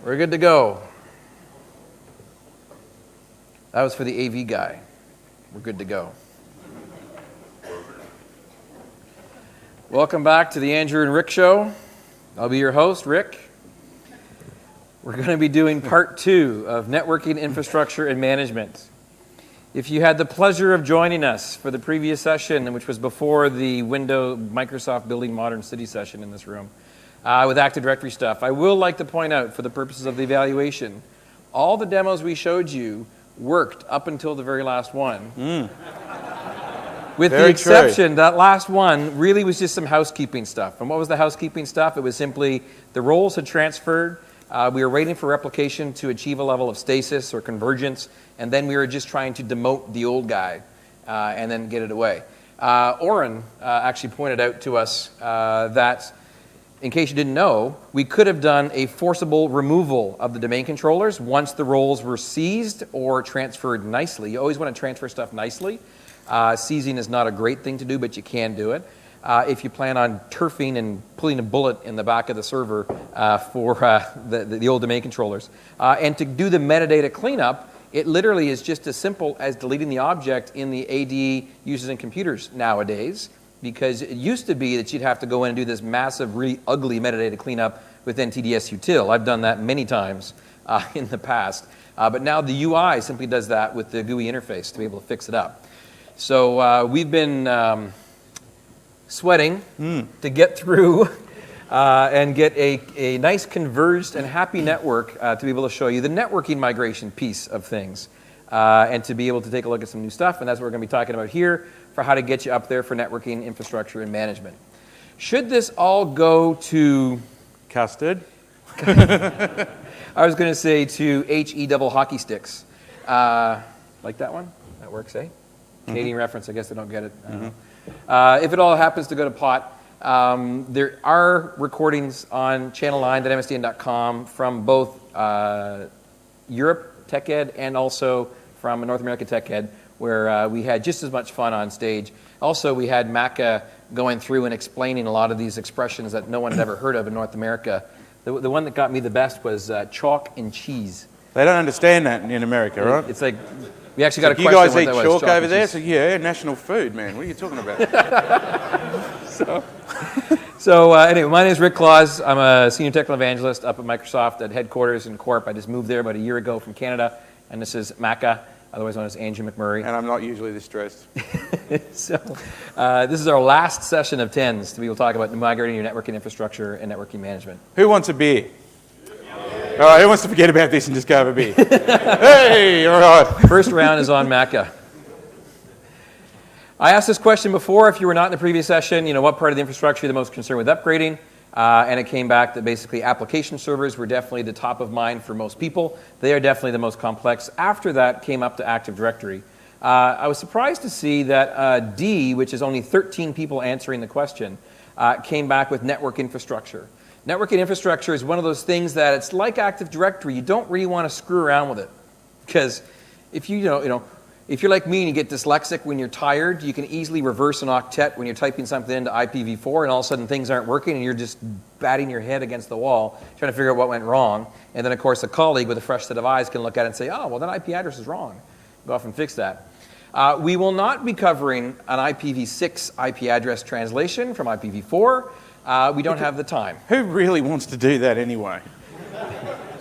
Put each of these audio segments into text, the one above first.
We're good to go. That was for the AV guy. We're good to go. Welcome back to the Andrew and Rick Show. I'll be your host, Rick. We're going to be doing part 2 of networking, infrastructure, and management. If you had the pleasure of joining us for the previous session, which was before the Microsoft Building Modern City session in this room, with Active Directory stuff, I will like to point out, for the purposes of the evaluation, all the demos we showed you worked up until the very last one. With the exception, that last one really was just some housekeeping stuff. And what was the housekeeping stuff? It was simply the roles had transferred. We were waiting for replication to achieve a level of stasis or convergence, and then we were just trying to demote the old guy and then get it away. Oren actually pointed out to us that, in case you didn't know, we could have done a forcible removal of the domain controllers once the roles were seized or transferred nicely. You always want to transfer stuff nicely. Seizing is not a great thing to do, but you can do it. If you plan on turfing and putting a bullet in the back of the server for the old domain controllers. And to do the metadata cleanup, it literally is just as simple as deleting the object in the AD users and computers nowadays, because it used to be that you'd have to go in and do this massive, really ugly metadata cleanup with NTDS util. I've done that many times in the past. But now the UI simply does that with the GUI interface to be able to fix it up. So we've been sweating to get through and get a nice converged and happy network to be able to show you the networking migration piece of things and to be able to take a look at some new stuff. And that's what we're going to be talking about here for how to get you up there for networking, infrastructure, and management. Should this all go to custard? I was going to say to HE double hockey sticks. Like that one? That works, eh? Canadian reference, I guess they don't get it. If it all happens to go to pot, there are recordings on channel9.msdn.com from both Europe TechEd and also from North America TechEd, where we had just as much fun on stage. Also, we had Macca going through and explaining a lot of these expressions that no one had ever heard of in North America. The one that got me the best was chalk and cheese. They don't understand that in America, right? It's like... We actually got a you question. You guys eat chalk over there? So yeah, national food, man. What are you talking about? Anyway, my name is Rick Claus. I'm a senior technical evangelist up at Microsoft at headquarters in Corp. I just moved there about a year ago from Canada, and this is Macca, otherwise known as Andrew McMurray. And I'm not usually this stressed. This is our last session of 10s to be able to talk about migrating your networking infrastructure and networking management. Who wants a beer? All right, who wants to forget about this and just go have a beer? Hey, all right. First round is on Macca. I asked this question before, if you were not in the previous session, what part of the infrastructure are you the most concerned with upgrading? And it came back that basically application servers were definitely the top of mind for most people. They are definitely the most complex. After that came up to Active Directory. I was surprised to see that D, which is only 13 people answering the question, came back with network infrastructure. Networking infrastructure is one of those things that it's like Active Directory. You don't really want to screw around with it, because if if you're like me and you get dyslexic when you're tired, you can easily reverse an octet when you're typing something into IPv4, and all of a sudden things aren't working, and you're just batting your head against the wall trying to figure out what went wrong. And then, of course, a colleague with a fresh set of eyes can look at it and say, "Oh, well, that IP address is wrong." Go off and fix that. We will not be covering an IPv6 IP address translation from IPv4. We don't have the time. Who really wants to do that anyway?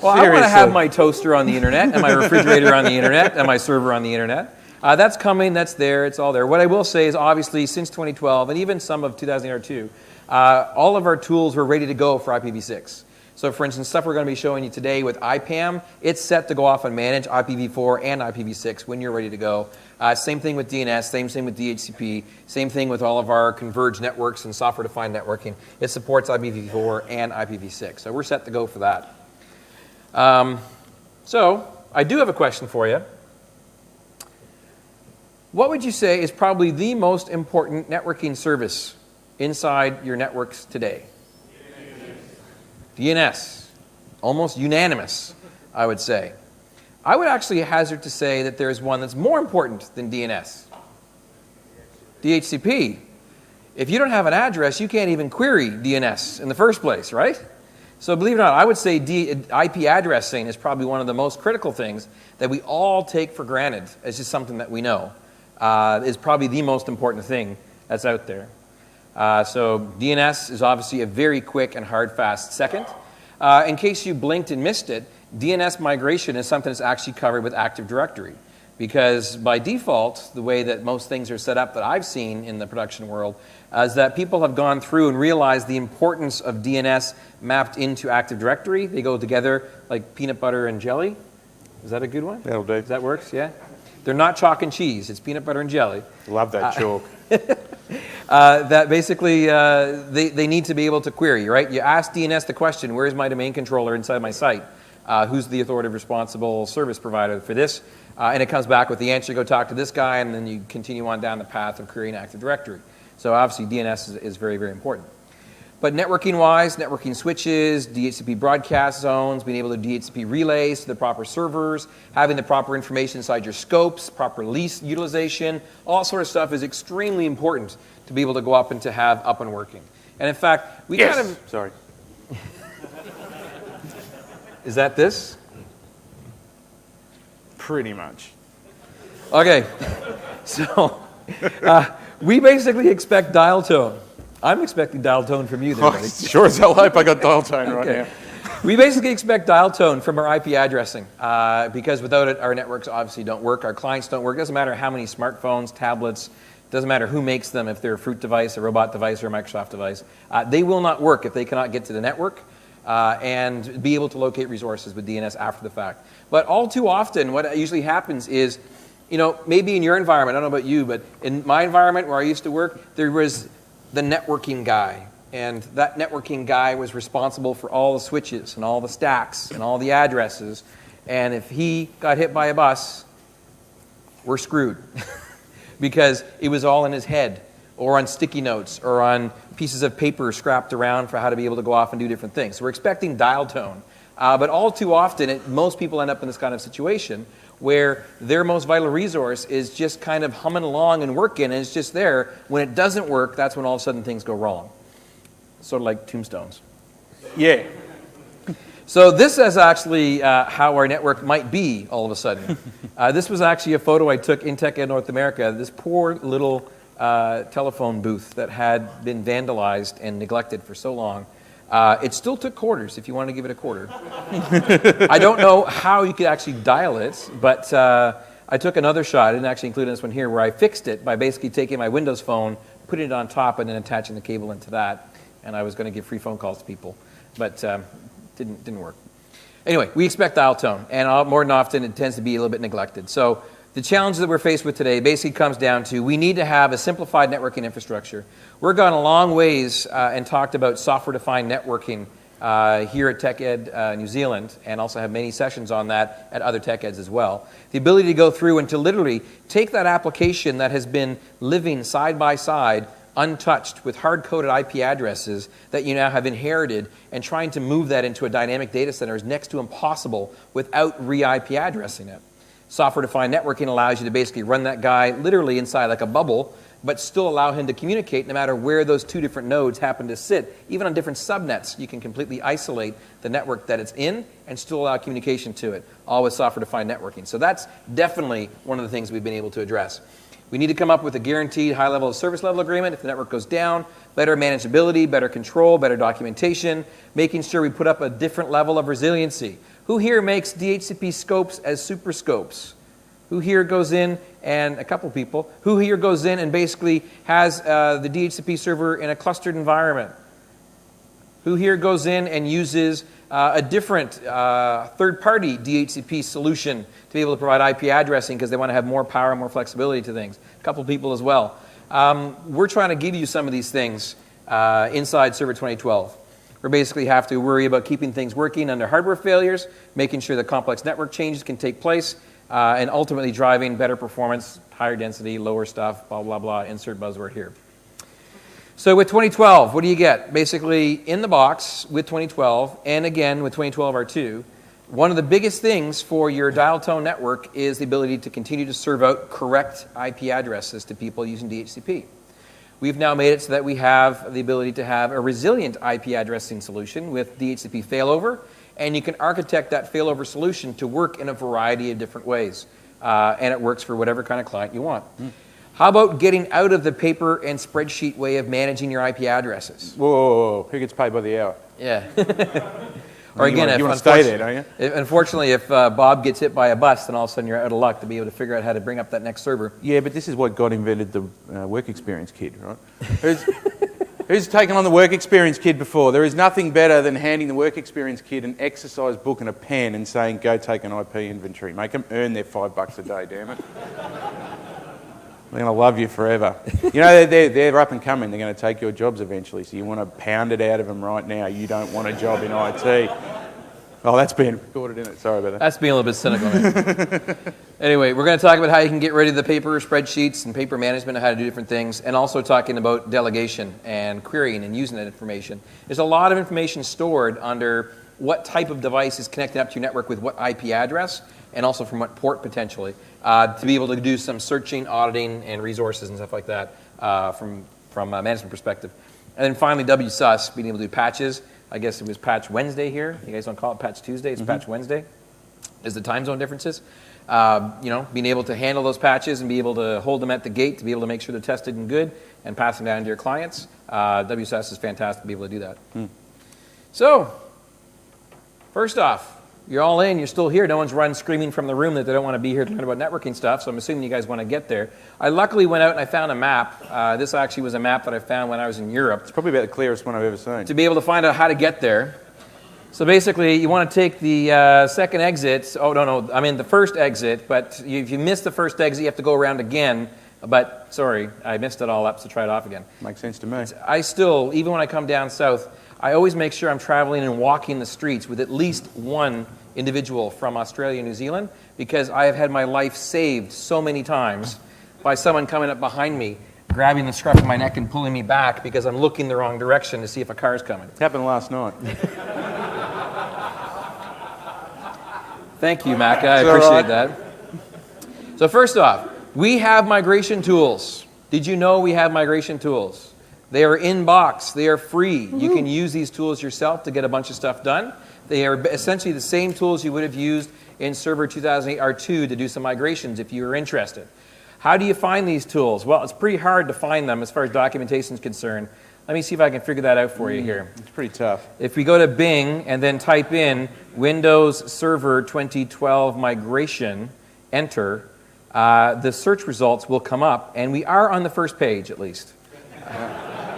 Well, I want to have my toaster on the internet, and my refrigerator on the internet, and my server on the internet. That's coming, that's there, it's all there. What I will say is, obviously, since 2012, and even some of 2002, all of our tools were ready to go for IPv6. So, for instance, stuff we're going to be showing you today with IPAM, it's set to go off and manage IPv4 and IPv6 when you're ready to go. Same thing with DNS, same thing with DHCP, same thing with all of our converged networks and software-defined networking. It supports IPv4 and IPv6, so we're set to go for that. So, I do have a question for you. What would you say is probably the most important networking service inside your networks today? DNS. Almost unanimous, I would say. I would actually hazard to say that there is one that's more important than DNS. DHCP. If you don't have an address, you can't even query DNS in the first place, right? So believe it or not, I would say IP addressing is probably one of the most critical things that we all take for granted. It's just something that we know is probably the most important thing that's out there. So DNS is obviously a very quick and hard, fast second. In case you blinked and missed it, DNS migration is something that's actually covered with Active Directory. Because by default, the way that most things are set up that I've seen in the production world is that people have gone through and realized the importance of DNS mapped into Active Directory. They go together like peanut butter and jelly. Is that a good one? That'll do. That works, yeah? They're not chalk and cheese. It's peanut butter and jelly. Love that chalk. That basically they need to be able to query, right? You ask DNS the question, where's my domain controller inside my site? Who's the authoritative responsible service provider for this? And it comes back with the answer, go talk to this guy, and then you continue on down the path of creating Active Directory. So obviously DNS is very, very important. But networking-wise, networking switches, DHCP broadcast zones, being able to do DHCP relays to the proper servers, having the proper information inside your scopes, proper lease utilization, all sort of stuff is extremely important to be able to go up and to have up and working. And in fact, we kind of... Sorry. Is that this? Pretty much. Okay. So we basically expect dial tone. I'm expecting dial tone from you there, buddy. Sure as hell hope I got dial tone right now. We basically expect dial tone from our IP addressing because without it, our networks obviously don't work. Our clients don't work. It doesn't matter how many smartphones, tablets, doesn't matter who makes them, if they're a Fruit device, a Robot device, or a Microsoft device. They will not work if they cannot get to the network and be able to locate resources with DNS after the fact. But all too often, what usually happens is, you know, maybe in your environment, I don't know about you, but in my environment where I used to work, there was the networking guy. And that networking guy was responsible for all the switches and all the stacks and all the addresses. And if he got hit by a bus, we're screwed. Because it was all in his head or on sticky notes or on pieces of paper scrapped around for how to be able to go off and do different things. So we're expecting dial tone. But all too often, most people end up in this kind of situation where their most vital resource is just kind of humming along and working, and it's just there. When it doesn't work, that's when all of a sudden things go wrong. Sort of like tombstones. Yeah. So this is actually how our network might be all of a sudden. This was actually a photo I took in TechEd North America. This poor little telephone booth that had been vandalized and neglected for so long. It still took quarters if you want to give it a quarter. I don't know how you could actually dial it, but I took another shot. I didn't actually include this one here, where I fixed it by basically taking my Windows phone, putting it on top, and then attaching the cable into that. And I was going to give free phone calls to people, but didn't work. Anyway, we expect dial tone, and more than often it tends to be a little bit neglected. So the challenge that we're faced with today basically comes down to we need to have a simplified networking infrastructure. We've gone a long ways and talked about software-defined networking here at TechEd New Zealand, and also have many sessions on that at other TechEds as well. The ability to go through and to literally take that application that has been living side by side, untouched, with hard-coded IP addresses that you now have inherited, and trying to move that into a dynamic data center is next to impossible without re-IP addressing it. Software-defined networking allows you to basically run that guy literally inside like a bubble, but still allow him to communicate no matter where those two different nodes happen to sit. Even on different subnets, you can completely isolate the network that it's in and still allow communication to it, all with software-defined networking. So that's definitely one of the things we've been able to address. We need to come up with a guaranteed high level of service level agreement if the network goes down, better manageability, better control, better documentation, making sure we put up a different level of resiliency. Who here makes DHCP scopes as super scopes? Who here goes in, and a couple people, who here goes in and basically has the DHCP server in a clustered environment? Who here goes in and uses a different third-party DHCP solution to be able to provide IP addressing because they want to have more power and more flexibility to things? A couple people as well. We're trying to give you some of these things inside Server 2012. We basically have to worry about keeping things working under hardware failures, making sure that complex network changes can take place, and ultimately driving better performance, higher density, lower stuff, blah, blah, blah, insert buzzword here. So with 2012, what do you get? Basically, in the box with 2012, and again with 2012 R2, one of the biggest things for your dial tone network is the ability to continue to serve out correct IP addresses to people using DHCP. We've now made it so that we have the ability to have a resilient IP addressing solution with DHCP failover, and you can architect that failover solution to work in a variety of different ways, and it works for whatever kind of client you want. How about getting out of the paper and spreadsheet way of managing your IP addresses? Whoa, who gets paid by the hour? Yeah. Or again, you want to stay there, don't you? Unfortunately, if Bob gets hit by a bus, then all of a sudden you're out of luck to be able to figure out how to bring up that next server. Yeah, but this is what God invented the work experience kid, right? Who's taken on the work experience kid before? There is nothing better than handing the work experience kid an exercise book and a pen and saying, go take an IP inventory. Make them earn their $5 a day, damn it. They're going to love you forever. You know, they're up and coming. They're going to take your jobs eventually, so you want to pound it out of them right now. You don't want a job in IT. Oh, that's being recorded, isn't it? Sorry about that. That's being a little bit cynical. Anyway, we're going to talk about how you can get rid of the paper spreadsheets and paper management and how to do different things, and also talking about delegation and querying and using that information. There's a lot of information stored under what type of device is connected up to your network with what IP address, and also from what port potentially, to be able to do some searching, auditing, and resources and stuff like that from a management perspective. And then finally, WSUS, being able to do patches. I guess it was Patch Wednesday here. You guys don't call it Patch Tuesday, it's Patch Wednesday. Is the time zone differences. Being able to handle those patches and be able to hold them at the gate to be able to make sure they're tested and good and pass them down to your clients. WSUS is fantastic to be able to do that. So, first off, you're all in, you're still here. No one's run screaming from the room that they don't want to be here to learn about networking stuff, so I'm assuming you guys want to get there. I luckily went out and I found a map. This actually was a map that I found when I was in Europe. It's probably about the clearest one I've ever seen. To be able to find out how to get there. So basically, you want to take the second exit. Oh, no, I mean the first exit, but if you miss the first exit, you have to go around again. But, sorry, I missed it all up, so try it off again. Makes sense to me. I still, even when I come down south, I always make sure I'm traveling and walking the streets with at least one individual from Australia and New Zealand, because I have had my life saved so many times by someone coming up behind me, grabbing the scruff of my neck and pulling me back because I'm looking the wrong direction to see if a car's coming. It happened last night. Thank you, Macca. I appreciate that. So first off, we have migration tools. Did you know we have migration tools? They are in box. They are free. You can use these tools yourself to get a bunch of stuff done. They are essentially the same tools you would have used in Server 2008 R2 to do some migrations if you were interested. How do you find these tools? Well, it's pretty hard to find them as far as documentation is concerned. Let me see if I can figure that out for you here. It's pretty tough. If we go to Bing and then type in Windows Server 2012 migration, enter, the search results will come up, and we are on the first page at least.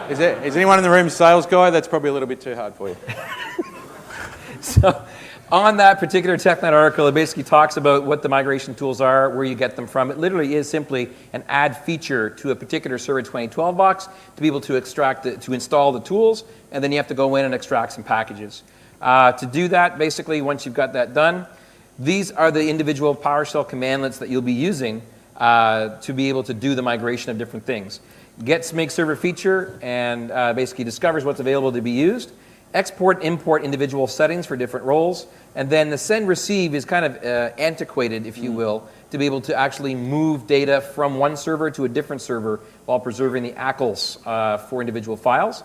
Is anyone in the room a sales guy? That's probably a little bit too hard for you. So on that particular TechNet article, it basically talks about what the migration tools are, where you get them from. It literally is simply an add feature to a particular Server 2012 box to be able to to install the tools, and then you have to go in and extract some packages. To do that, basically, once you've got that done, these are the individual PowerShell commandlets that you'll be using to be able to do the migration of different things. Gets make server feature and basically discovers what's available to be used. Export, import individual settings for different roles, and then the send receive is kind of antiquated, if you will, to be able to actually move data from one server to a different server while preserving the ACLs for individual files.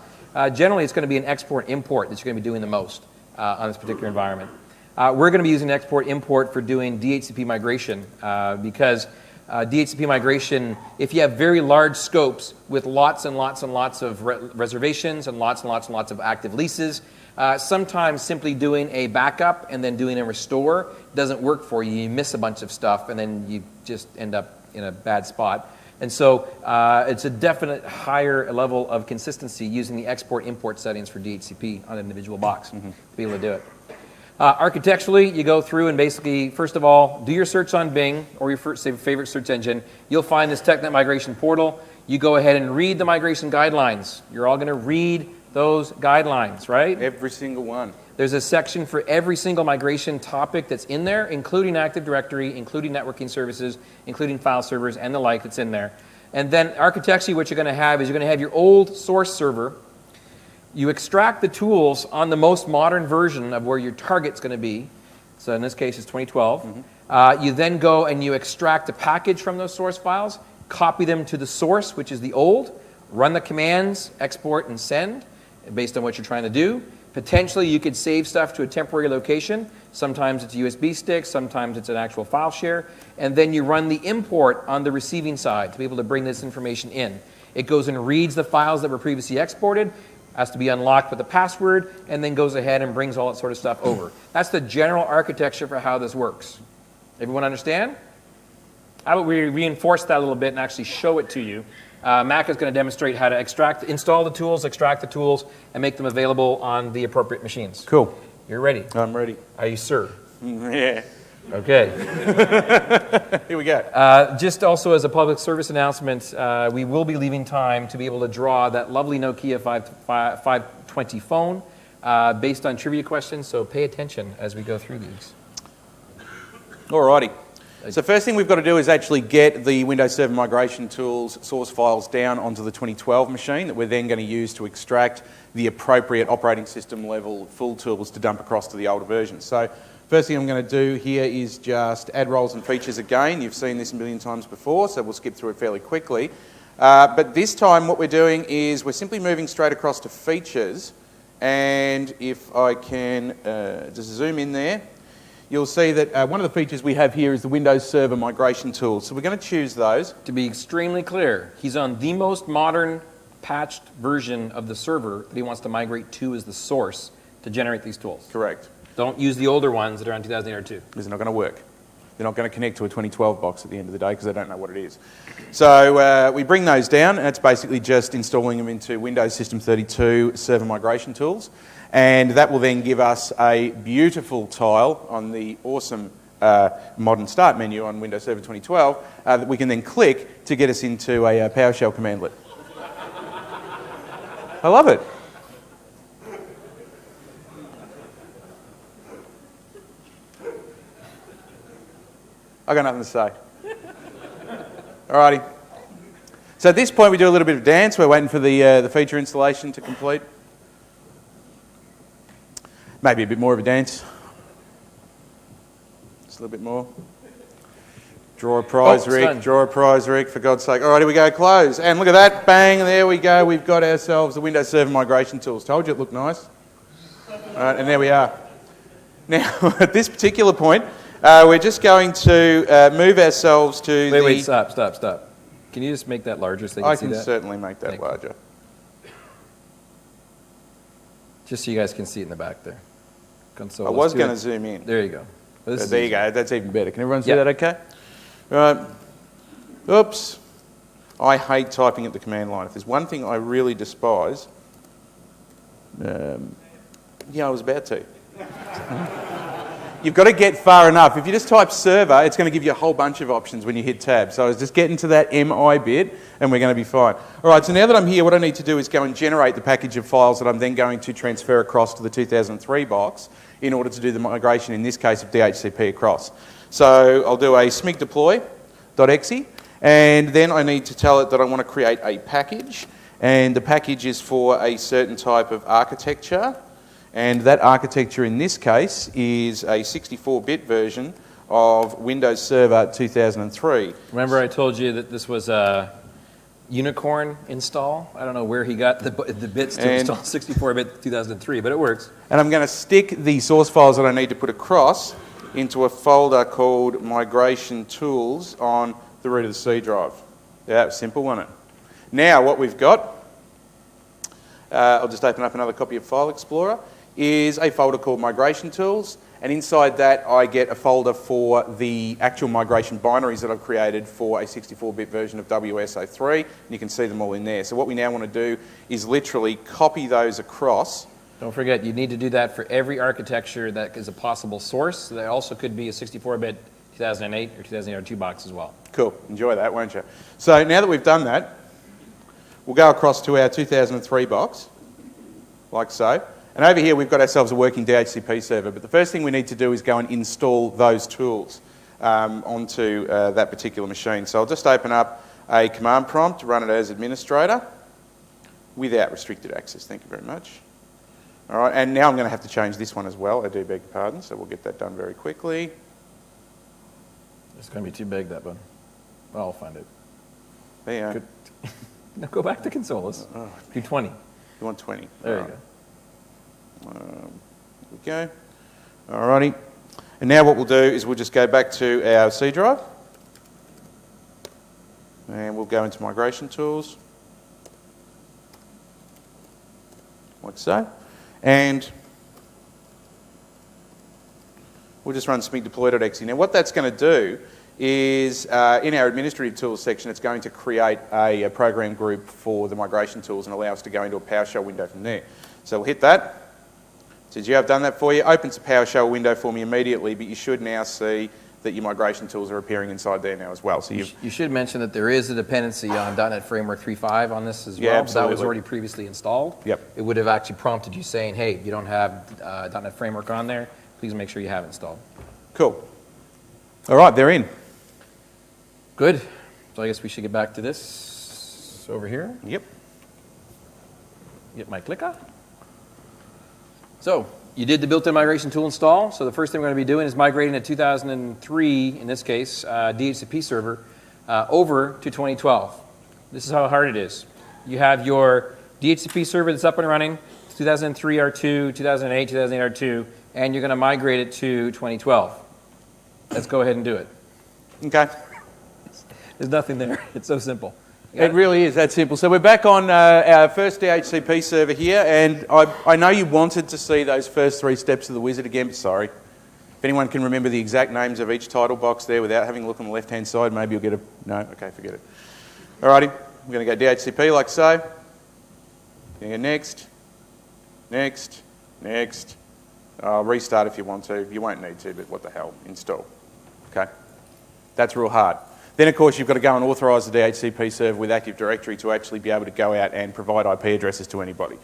Generally, it's going to be an export import that you're going to be doing the most on this particular environment. We're going to be using export import for doing DHCP migration because DHCP migration, if you have very large scopes with lots and lots and lots of reservations and lots of active leases, sometimes simply doing a backup and then doing a restore doesn't work for you. You miss a bunch of stuff and then you just end up in a bad spot. And so it's a definite higher level of consistency using the export import settings for DHCP on an individual box to be able to do it. Architecturally, you go through and basically, first of all, do your search on Bing or your favorite search engine. You'll find this TechNet migration portal. You go ahead and read the migration guidelines. You're all going to read those guidelines, right? Every single one. There's a section for every single migration topic that's in there, including Active Directory, including networking services, including file servers, and the like that's in there. And then architecturally, what you're going to have is you're going to have your old source server. You extract the tools on the most modern version of where your target's going to be. So in this case, it's 2012. You then go and you extract a package from those source files, copy them to the source, which is the old, run the commands, export and send, based on what you're trying to do. Potentially, you could save stuff to a temporary location. Sometimes it's a USB stick, sometimes it's an actual file share, and then you run the import on the receiving side to be able to bring this information in. It goes and reads the files that were previously exported, has to be unlocked with a password, and then goes ahead and brings all that sort of stuff over. That's the general architecture for how this works. Everyone understand? How about we reinforce that a little bit and actually show it to you? Mac is going to demonstrate how to install the tools, extract the tools, and make them available on the appropriate machines. Cool. You're ready? I'm ready. Are you sir? Yeah. Okay. Here we go. Just also as a public service announcement, we will be leaving time to be able to draw that lovely Nokia 520 phone based on trivia questions, so pay attention as we go through these. Alrighty. So first thing we've got to do is actually get the Windows Server Migration Tools source files down onto the 2012 machine that we're then going to use to extract the appropriate operating system level full tools to dump across to the older version. So first thing I'm going to do here is just add roles and features again. You've seen this a million times before, so we'll skip through it fairly quickly. But this time what we're doing is we're simply moving straight across to features, and if I can just zoom in there, you'll see that one of the features we have here is the Windows Server Migration Tools. So we're going to choose those. To be extremely clear, he's on the most modern patched version of the server that he wants to migrate to as the source to generate these tools. Correct. Don't use the older ones that are on 2008 or 2. Because they're not going to work. They're not going to connect to a 2012 box at the end of the day because they don't know what it is. So we bring those down, and it's basically just installing them into Windows System 32 Server Migration Tools. And that will then give us a beautiful tile on the awesome modern start menu on Windows Server 2012 that we can then click to get us into a PowerShell commandlet. I love it. I got nothing to say. Alrighty. So at this point we do a little bit of dance. We're waiting for the feature installation to complete. Maybe a bit more of a dance. Just a little bit more. Draw a prize, Rick. Done. Draw a prize, Rick, for God's sake. All right, here we go, close. And look at that, bang, there we go. We've got ourselves the Windows Server Migration Tools. Told you it looked nice. All right, and there we are. Now, at this particular point, we're just going to move ourselves to Wait, stop. Can you just make that larger so they can see that? I can certainly make that Thank you. larger. Just so you guys can see it in the back there. Console. I was going to zoom in. There you go. Well, But there you go, that's even better. Can everyone see Yeah. that okay? Right. Oops. I hate typing at the command line. If there's one thing I really despise, I was about to. You've got to get far enough. If you just type server, it's going to give you a whole bunch of options when you hit tab. So I was just getting to that MI bit, and we're going to be fine. All right, so now that I'm here, what I need to do is go and generate the package of files that I'm then going to transfer across to the 2003 box in order to do the migration, in this case, of DHCP across. So I'll do a smig deploy.exe, and then I need to tell it that I want to create a package, and the package is for a certain type of architecture. And that architecture in this case is a 64-bit version of Windows Server 2003. Remember I told you that this was a unicorn install? I don't know where he got the bits to install 64-bit 2003, but it works. And I'm going to stick the source files that I need to put across into a folder called Migration Tools on the root of the C drive. Yeah, that was simple, wasn't it? Now what we've got, I'll just open up another copy of File Explorer, is a folder called Migration Tools, and inside that I get a folder for the actual migration binaries that I've created for a 64-bit version of WSO3, and you can see them all in there. So what we now want to do is literally copy those across. Don't forget, you need to do that for every architecture that is a possible source. That also could be a 64-bit 2008 or 2002 box as well. Cool, enjoy that, won't you? So now that we've done that, we'll go across to our 2003 box, like so. And over here we've got ourselves a working DHCP server, but the first thing we need to do is go and install those tools onto that particular machine. So I'll just open up a command prompt, run it as administrator without restricted access. Thank you very much. All right, and now I'm going to have to change this one as well. I do beg your pardon, so we'll get that done very quickly. It's going to be too big, that one. Well, I'll find it. There you Good. go. No, go back to Consolas. Do 20. You want 20? There you go. There we go. Alrighty. And now what we'll do is we'll just go back to our C drive. And we'll go into Migration Tools. Like so. And we'll just run smig deploy.exe. Now what that's going to do is in our administrative tools section, it's going to create a program group for the migration tools and allow us to go into a PowerShell window from there. So we'll hit that. It says, you have done that for you. Opens a PowerShell window for me immediately, but you should now see that your migration tools are appearing inside there now as well. So you should mention that there is a dependency on .NET Framework 3.5 on this as well. Yeah, absolutely. That was already previously installed. Yep. It would have actually prompted you saying, hey, you don't have .NET Framework on there. Please make sure you have it installed. Cool. All right, they're in. Good. So I guess we should get back to this over here. Yep. Get my clicker. So you did the built-in migration tool install. So the first thing we're going to be doing is migrating a 2003, in this case, DHCP server over to 2012. This is how hard it is. You have your DHCP server that's up and running, 2003 R2, 2008, 2008 R2, and you're going to migrate it to 2012. Let's go ahead and do it. Okay. There's nothing there. It's so simple. It really is that simple. So we're back on our first DHCP server here, and I know you wanted to see those first 3 steps of the wizard again, but sorry. If anyone can remember the exact names of each title box there without having a look on the left-hand side, maybe you'll get a... No? Okay, forget it. Alrighty, we're going to go DHCP like so. Going to go next, next, next. Restart if you want to. You won't need to, but what the hell. Install. Okay? That's real hard. Then, of course, you've got to go and authorise the DHCP server with Active Directory to actually be able to go out and provide IP addresses to anybody.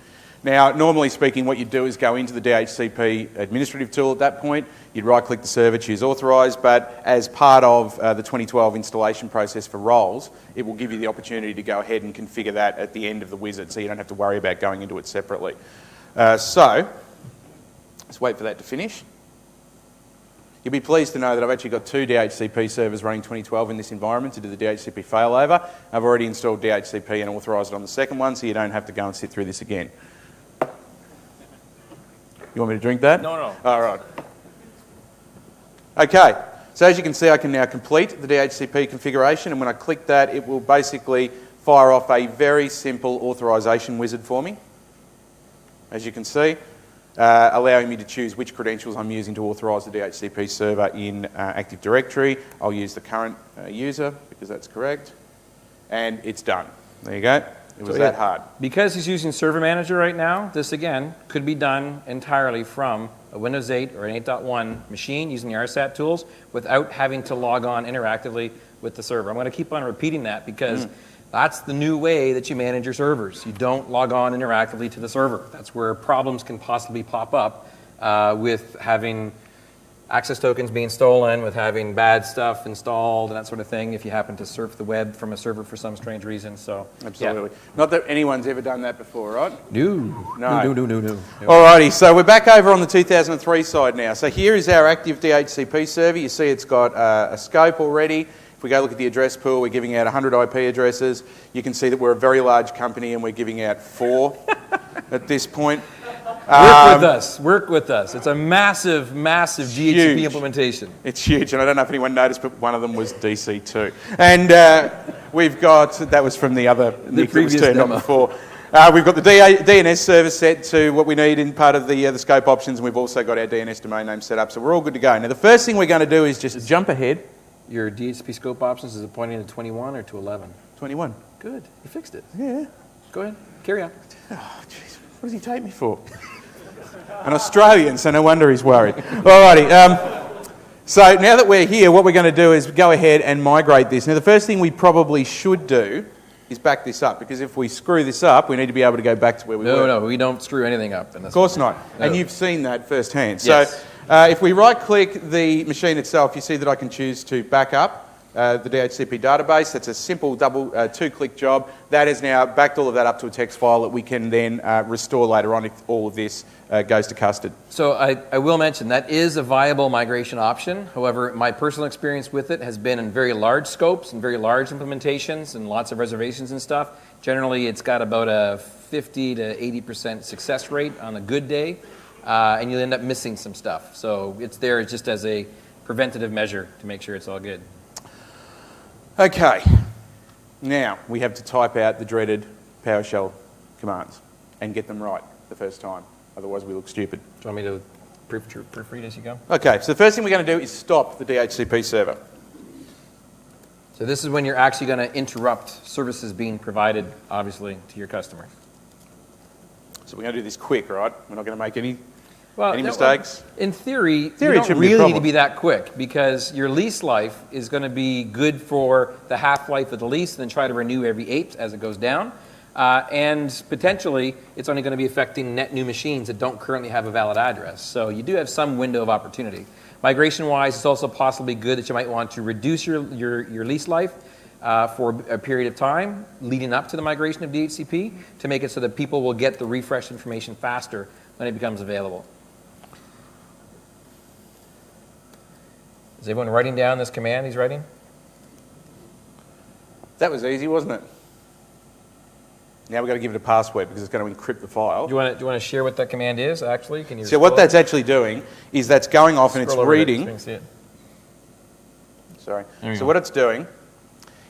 Now, normally speaking, what you'd do is go into the DHCP administrative tool at that point. You'd right-click the server, choose Authorise, but as part of the 2012 installation process for roles, it will give you the opportunity to go ahead and configure that at the end of the wizard, so you don't have to worry about going into it separately. So, let's wait for that to finish. You'll be pleased to know that I've actually got 2 DHCP servers running 2012 in this environment to do the DHCP failover. I've already installed DHCP and authorised it on the second one, so you don't have to go and sit through this again. You want me to drink that? No. All right. Okay, so as you can see, I can now complete the DHCP configuration, and when I click that, it will basically fire off a very simple authorisation wizard for me, as you can see. Allowing me to choose which credentials I'm using to authorise the DHCP server in Active Directory. I'll use the current user because that's correct. And it's done. There you go. It was that hard. Because he's using Server Manager right now, this again could be done entirely from a Windows 8 or an 8.1 machine using the RSAT tools without having to log on interactively with the server. I'm going to keep on repeating that because that's the new way that you manage your servers. You don't log on interactively to the server. That's where problems can possibly pop up with having access tokens being stolen, with having bad stuff installed, and that sort of thing, if you happen to surf the web from a server for some strange reason. So, absolutely. Yeah. Not that anyone's ever done that before, right? No. Alrighty, so we're back over on the 2003 side now. So here is our active DHCP server. You see it's got a scope already. If we go look at the address pool, we're giving out 100 IP addresses. You can see that we're a very large company and we're giving out 4 at this point. Work with us. It's a massive, massive DHCP implementation. It's huge, and I don't know if anyone noticed, but one of them was DC2. And we've got, that was from the previous demo before. We've got the DNS server set to what we need in part of the scope options, and we've also got our DNS domain name set up, so we're all good to go. Now, the first thing we're going to do is just jump ahead. Your DHCP scope options, is it pointing to 21 or to 11? 21. Good. You fixed it. Yeah. Go ahead. Carry on. Oh, jeez. What does he take me for? An Australian, so no wonder he's worried. Alrighty. So now that we're here, what we're going to do is go ahead and migrate this. Now, the first thing we probably should do is back this up, because if we screw this up, we need to be able to go back to where we were. No, we don't screw anything up. Of course not. No. And you've seen that firsthand. Yes. So if we right-click the machine itself, you see that I can choose to back up the DHCP database. That's a simple two-click job. That has now backed all of that up to a text file that we can then restore later on if all of this goes to custard. So I will mention that is a viable migration option. However, my personal experience with it has been in very large scopes and very large implementations and lots of reservations and stuff. Generally, it's got about a 50 to 80% success rate on a good day, and you'll end up missing some stuff. So it's there just as a preventative measure to make sure it's all good. Okay, now we have to type out the dreaded PowerShell commands and get them right the first time. Otherwise, we look stupid. Do you want me to proofread as you go? Okay, so the first thing we're going to do is stop the DHCP server. So this is when you're actually going to interrupt services being provided, obviously, to your customer. So we're going to do this quick, right? We're not going to make any No, mistakes? In theory, you it don't shouldn't be a really need problem. to be that quick because your lease life is going to be good for the half-life of the lease and then try to renew every 8 as it goes down. And potentially, it's only going to be affecting net new machines that don't currently have a valid address. So you do have some window of opportunity. Migration-wise, it's also possibly good that you might want to reduce your lease life for a period of time leading up to the migration of DHCP to make it so that people will get the refresh information faster when it becomes available. Is everyone writing down this command he's writing? That was easy, wasn't it? Now we've got to give it a password because it's going to encrypt the file. Do you want to share what that command is, actually? Can you So what that's actually doing is that's going off and it's scroll over it so you reading. can see it? Sorry. There you So go. what it's doing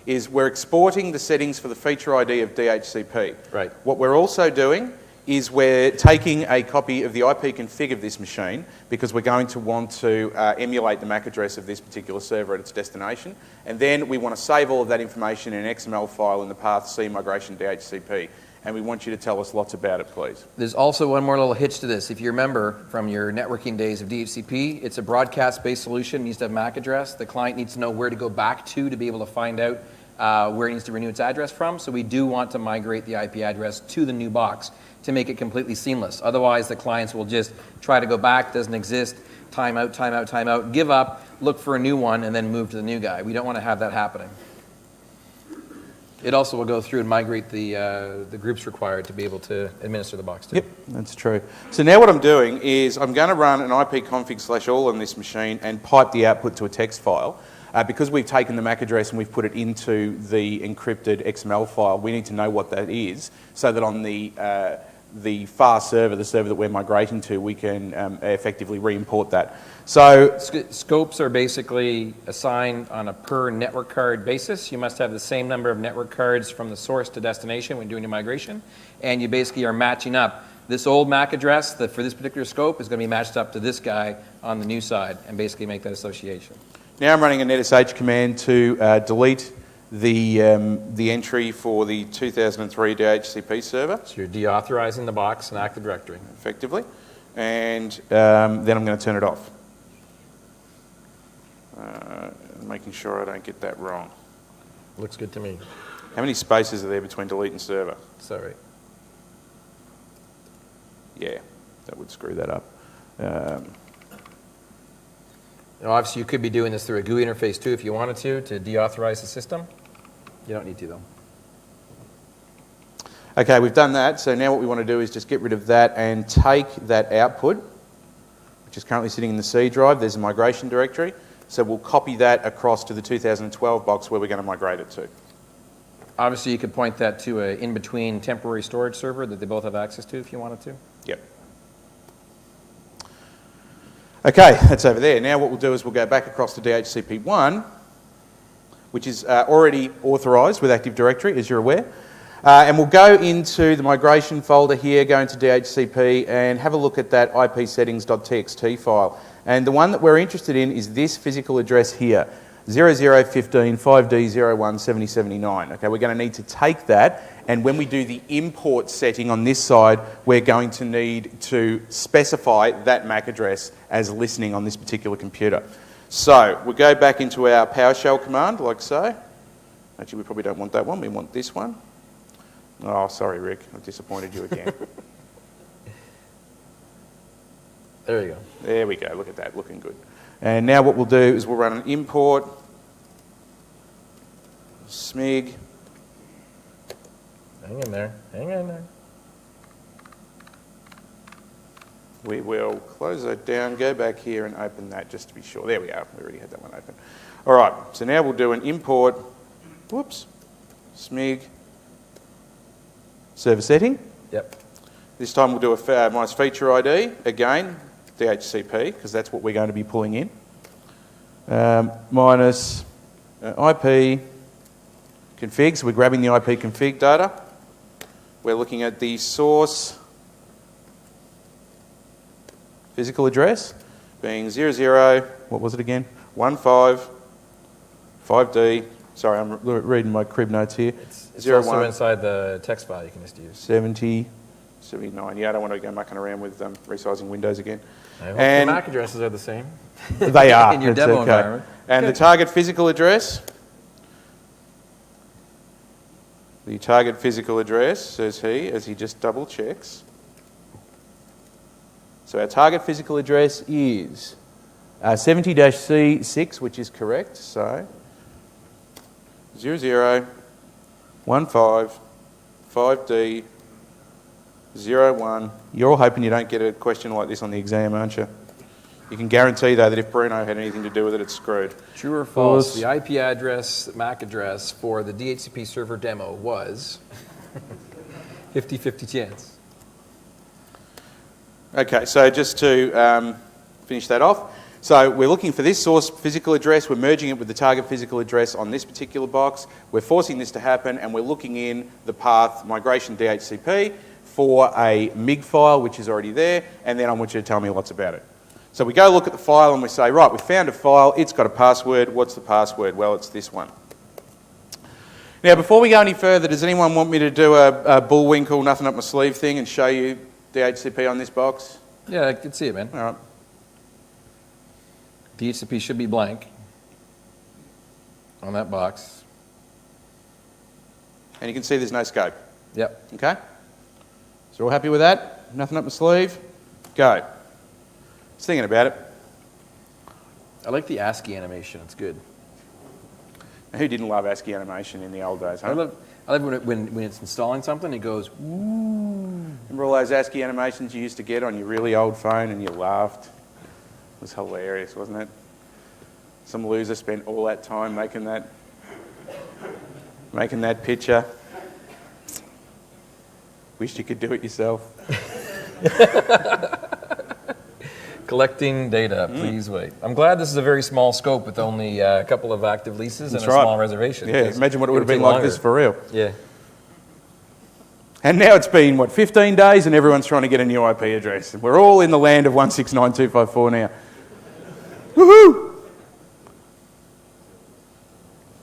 is we're exporting the settings for the feature ID of DHCP. Right. What we're also doing is we're taking a copy of the IP config of this machine because we're going to want to emulate the MAC address of this particular server at its destination. And then we want to save all of that information in an XML file in the path C migration DHCP. And we want you to tell us lots about it, please. There's also one more little hitch to this. If you remember from your networking days of DHCP, it's a broadcast-based solution. It needs to have MAC address. The client needs to know where to go back to be able to find out where it needs to renew its address from. So we do want to migrate the IP address to the new box to make it completely seamless. Otherwise, the clients will just try to go back, doesn't exist, time out, give up, look for a new one, and then move to the new guy. We don't want to have that happening. It also will go through and migrate the groups required to be able to administer the box too. Yep, that's true. So now what I'm doing is I'm going to run an ipconfig/all on this machine and pipe the output to a text file. Because we've taken the MAC address and we've put it into the encrypted XML file, we need to know what that is so that on the far server, the server that we're migrating to, we can effectively re-import that. So Scopes are basically assigned on a per network card basis. You must have the same number of network cards from the source to destination when doing your migration. And you basically are matching up this old MAC address that for this particular scope is going to be matched up to this guy on the new side and basically make that association. now I'm running a netsh command to delete the entry for the 2003 DHCP server, So you're deauthorizing the box in Active Directory. effectively, and then I'm going to turn it off. Making sure I don't get that wrong. Looks good to me. How many spaces are there between delete and server? Is that right? Yeah, that would screw that up. Now, obviously, you could be doing this through a GUI interface too if you wanted to deauthorize the system. You don't need to though. Okay, we've done that, so now what we want to do is just get rid of that and take that output, which is currently sitting in the C drive. There's a migration directory, so we'll copy that across to the 2012 box where we're going to migrate it to. Obviously, you could point that to an in-between temporary storage server that they both have access to if you wanted to. Yep. Okay, that's over there. Now what we'll do is we'll go back across to DHCP1, which is already authorised with Active Directory, as you're aware. And we'll go into the migration folder here, go into DHCP and have a look at that ipsettings.txt file. And the one that we're interested in is this physical address here, 0015 5D01 7079. Okay, we're going to need to take that, and when we do the import setting on this side, we're going to need to specify that MAC address as listening on this particular computer. So we'll go back into our PowerShell command, like so. Actually, we probably don't want that one, we want this one. Oh, sorry, Rick, I've disappointed you again. There you go. There we go, look at that, looking good. And now what we'll do is we'll run an import, smig. Hang in there. Hang in there. We will close that down, go back here and open that just to be sure. There we are, we already had that one open. All right, so now we'll do an import, whoops, smig, server setting. Yep. This time we'll do a minus feature ID, again, DHCP, because that's what we're going to be pulling in. Minus IP config, so we're grabbing the IP config data. We're looking at the source physical address being 00, what was it again? 5D. Sorry, I'm reading my crib notes here. It's also inside the text file you can just use. 70, 79. Yeah, I don't want to go mucking around with resizing windows again. I hope the MAC addresses are the same. They are. In your demo environment. And the target physical address. The target physical address, says he, as he just double checks. So our target physical address is 70-C6, which is correct. So 0015 5D 01. You're all hoping you don't get a question like this on the exam, aren't you? You can guarantee, though, that if Bruno had anything to do with it, it's screwed. True or false, the IP address, MAC address for the DHCP server demo was 50-50 chance. Okay, so just to finish that off. So we're looking for this source physical address. We're merging it with the target physical address on this particular box. We're forcing this to happen, and we're looking in the path migration DHCP for a MIG file, which is already there, and then I want you to tell me lots about it. So we go look at the file and we say, right, we found a file, it's got a password. What's the password? Well, it's this one. Now, before we go any further, does anyone want me to do a bullwinkle, nothing up my sleeve thing and show you DHCP on this box? Yeah, I can see it, man. All right. DHCP should be blank on that box. And you can see there's no scope. Yep. Okay? So all happy with that? Nothing up my sleeve? Go. Just thinking about it. I like the ASCII animation. It's good. Now, who didn't love ASCII animation in the old days, huh? I love when it's installing something, it goes, woo. Remember all those ASCII animations you used to get on your really old phone and you laughed? It was hilarious, wasn't it? Some loser spent all that time making that picture. Wish you could do it yourself. Collecting data, please wait. I'm glad this is a very small scope with only a couple of active leases and a small reservation. Yeah, imagine what it would have been like this for real. Yeah. And now it's been, 15 days and everyone's trying to get a new IP address. We're all in the land of 169.254 now. Woohoo!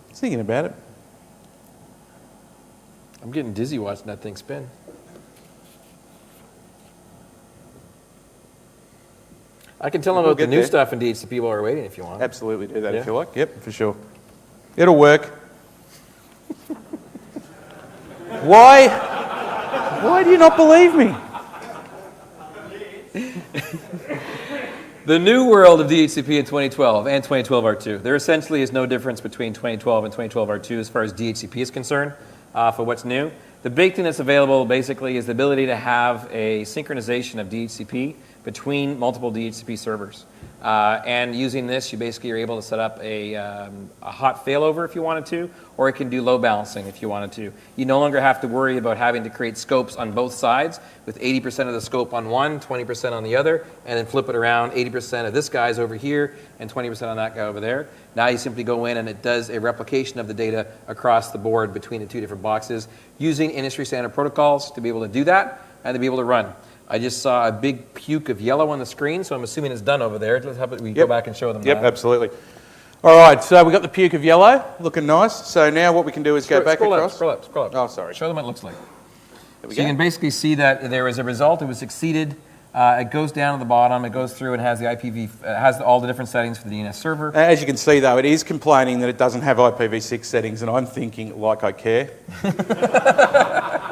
Just thinking about it. I'm getting dizzy watching that thing spin. I can tell them about the new stuff in DHCP while we're waiting if you want. Absolutely do that if you like. Yep, for sure. It'll work. Why do you not believe me? The new world of DHCP in 2012 and 2012 R2. There essentially is no difference between 2012 and 2012 R2 as far as DHCP is concerned for what's new. The big thing that's available basically is the ability to have a synchronization of DHCP between multiple DHCP servers. And using this, you basically are able to set up a hot failover if you wanted to, or it can do load balancing if you wanted to. You no longer have to worry about having to create scopes on both sides with 80% of the scope on one, 20% on the other, and then flip it around, 80% of this guy's over here and 20% on that guy over there. Now you simply go in and it does a replication of the data across the board between the two different boxes using industry standard protocols to be able to do that and to be able to run. I just saw a big puke of yellow on the screen, so I'm assuming it's done over there. Let's have it, we go back and show them Yep, that. absolutely. All right, so we've got the puke of yellow, looking nice. So now what we can do is go back across. Scroll up. Oh, sorry. Show them what it looks like. There we So go. you can basically see that there is a result. It was exceeded. It goes down to the bottom. It goes through and has the has all the different settings for the DNS server. As you can see, though, it is complaining that it doesn't have IPv6 settings, and I'm thinking, like I care.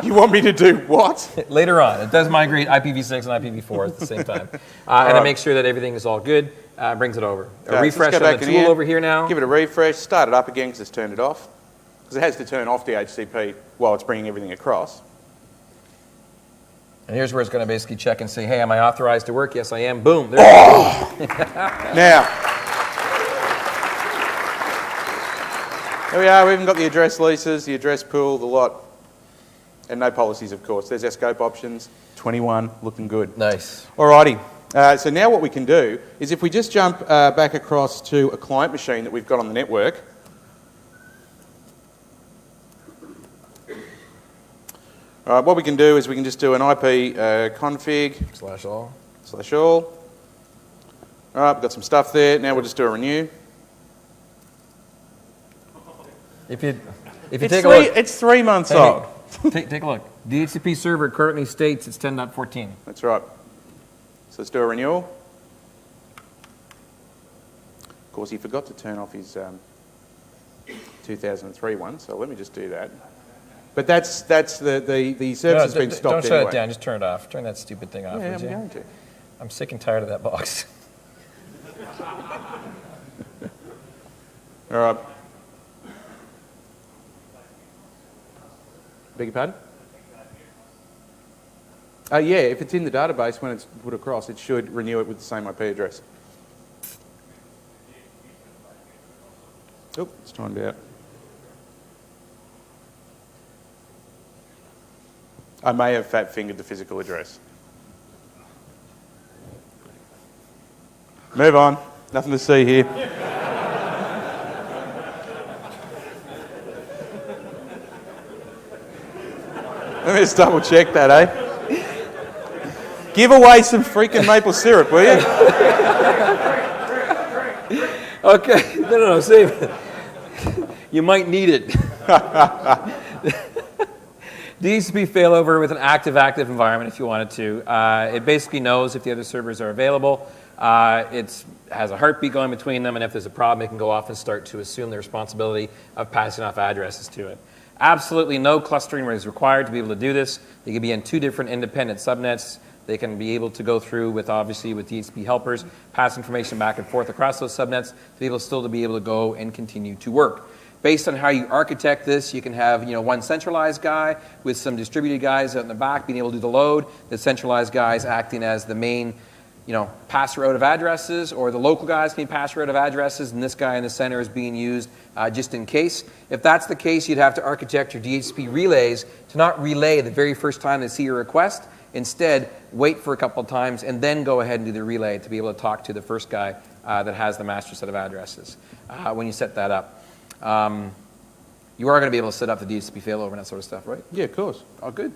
You want me to do what? Later on, it does migrate IPv6 and IPv4 at the same time. And it makes sure that everything is all good, brings it over. A refresh on the tool over here now. Give it a refresh, start it up again because it's turned it off. Because it has to turn off DHCP while it's bringing everything across. And here's where it's going to basically check and say, hey, am I authorized to work? Yes, I am. Boom. There it is. Now, there we are. We even got the address leases, the address pool, the lot. And no policies, of course. There's our scope options. 21, looking good. Nice. Alrighty. So now what we can do is if we just jump back across to a client machine that we've got on the network. Alright, what we can do is we can just do an IP config /all. Alright, we've got some stuff there. Now we'll just do a renew. If you take a look, it's 3 months old. take a look. DHCP server currently states it's 10.14. That's right. So let's do a renewal. Of course, he forgot to turn off his 2003 one, so let me just do that. But that's the service has been stopped Don't shut anyway. it down. Just turn it off. Turn that stupid thing off. Yeah, would I'm you? going to. I'm sick and tired of that box. All right. Beg your pardon? Yeah, if it's in the database when it's put across, it should renew it with the same IP address. Oh, it's timed out. I may have fat-fingered the physical address. Move on. Nothing to see here. Let me just double check that, eh? Give away some freaking maple syrup, will you? Okay. No, save it. You might need it. DHCP failover with an active environment if you wanted to. It basically knows if the other servers are available. It has a heartbeat going between them, and if there's a problem, it can go off and start to assume the responsibility of passing off addresses to it. Absolutely no clustering is required to be able to do this. They can be in 2 different independent subnets. They can be able to go through with DHCP helpers, pass information back and forth across those subnets to be able to be able to go and continue to work. Based on how you architect this, you can have one centralized guy with some distributed guys out in the back being able to do the load, the centralized guys acting as the main passer out of addresses, or the local guys can be passer out of addresses, and this guy in the center is being used just in case. If that's the case, you'd have to architect your DHCP relays to not relay the very first time they see your request. Instead, wait for a couple of times and then go ahead and do the relay to be able to talk to the first guy that has the master set of addresses when you set that up. You are going to be able to set up the DHCP failover and that sort of stuff, right? Yeah, of course. Oh, good.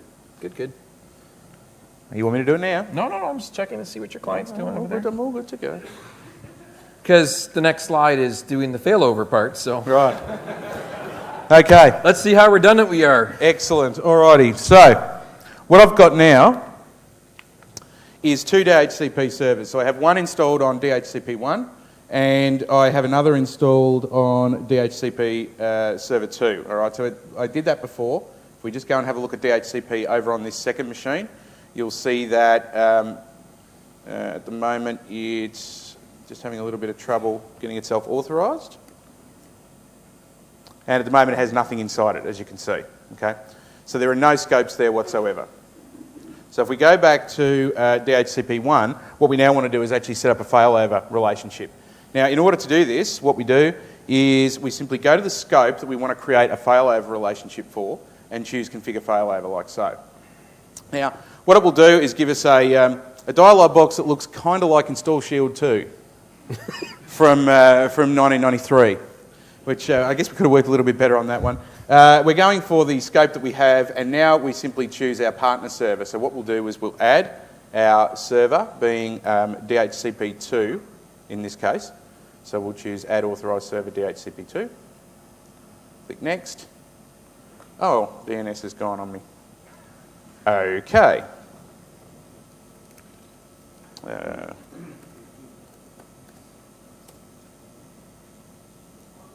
You want me to do it now? No, I'm just checking to see what your client's doing over there. I'm all good to go. Because the next slide is doing the failover part, so. Right. Okay. Let's see how redundant we are. Excellent. Alrighty. So, what I've got now is 2 DHCP servers. So I have one installed on DHCP1, and I have another installed on DHCP server 2. All right. So I did that before. If we just go and have a look at DHCP over on this second machine, you'll see that at the moment it's just having a little bit of trouble getting itself authorised. And at the moment it has nothing inside it, as you can see. Okay? So there are no scopes there whatsoever. So if we go back to DHCP1, what we now want to do is actually set up a failover relationship. Now, in order to do this, what we do is we simply go to the scope that we want to create a failover relationship for and choose configure failover like so. Now, what it will do is give us a dialog box that looks kind of like Install Shield 2 from 1993, which I guess we could have worked a little bit better on that one. We're going for the scope that we have, and now we simply choose our partner server. So what we'll do is we'll add our server, being DHCP2 in this case. So we'll choose Add Authorised Server DHCP2. Click Next. Oh, DNS has gone on me. Okay.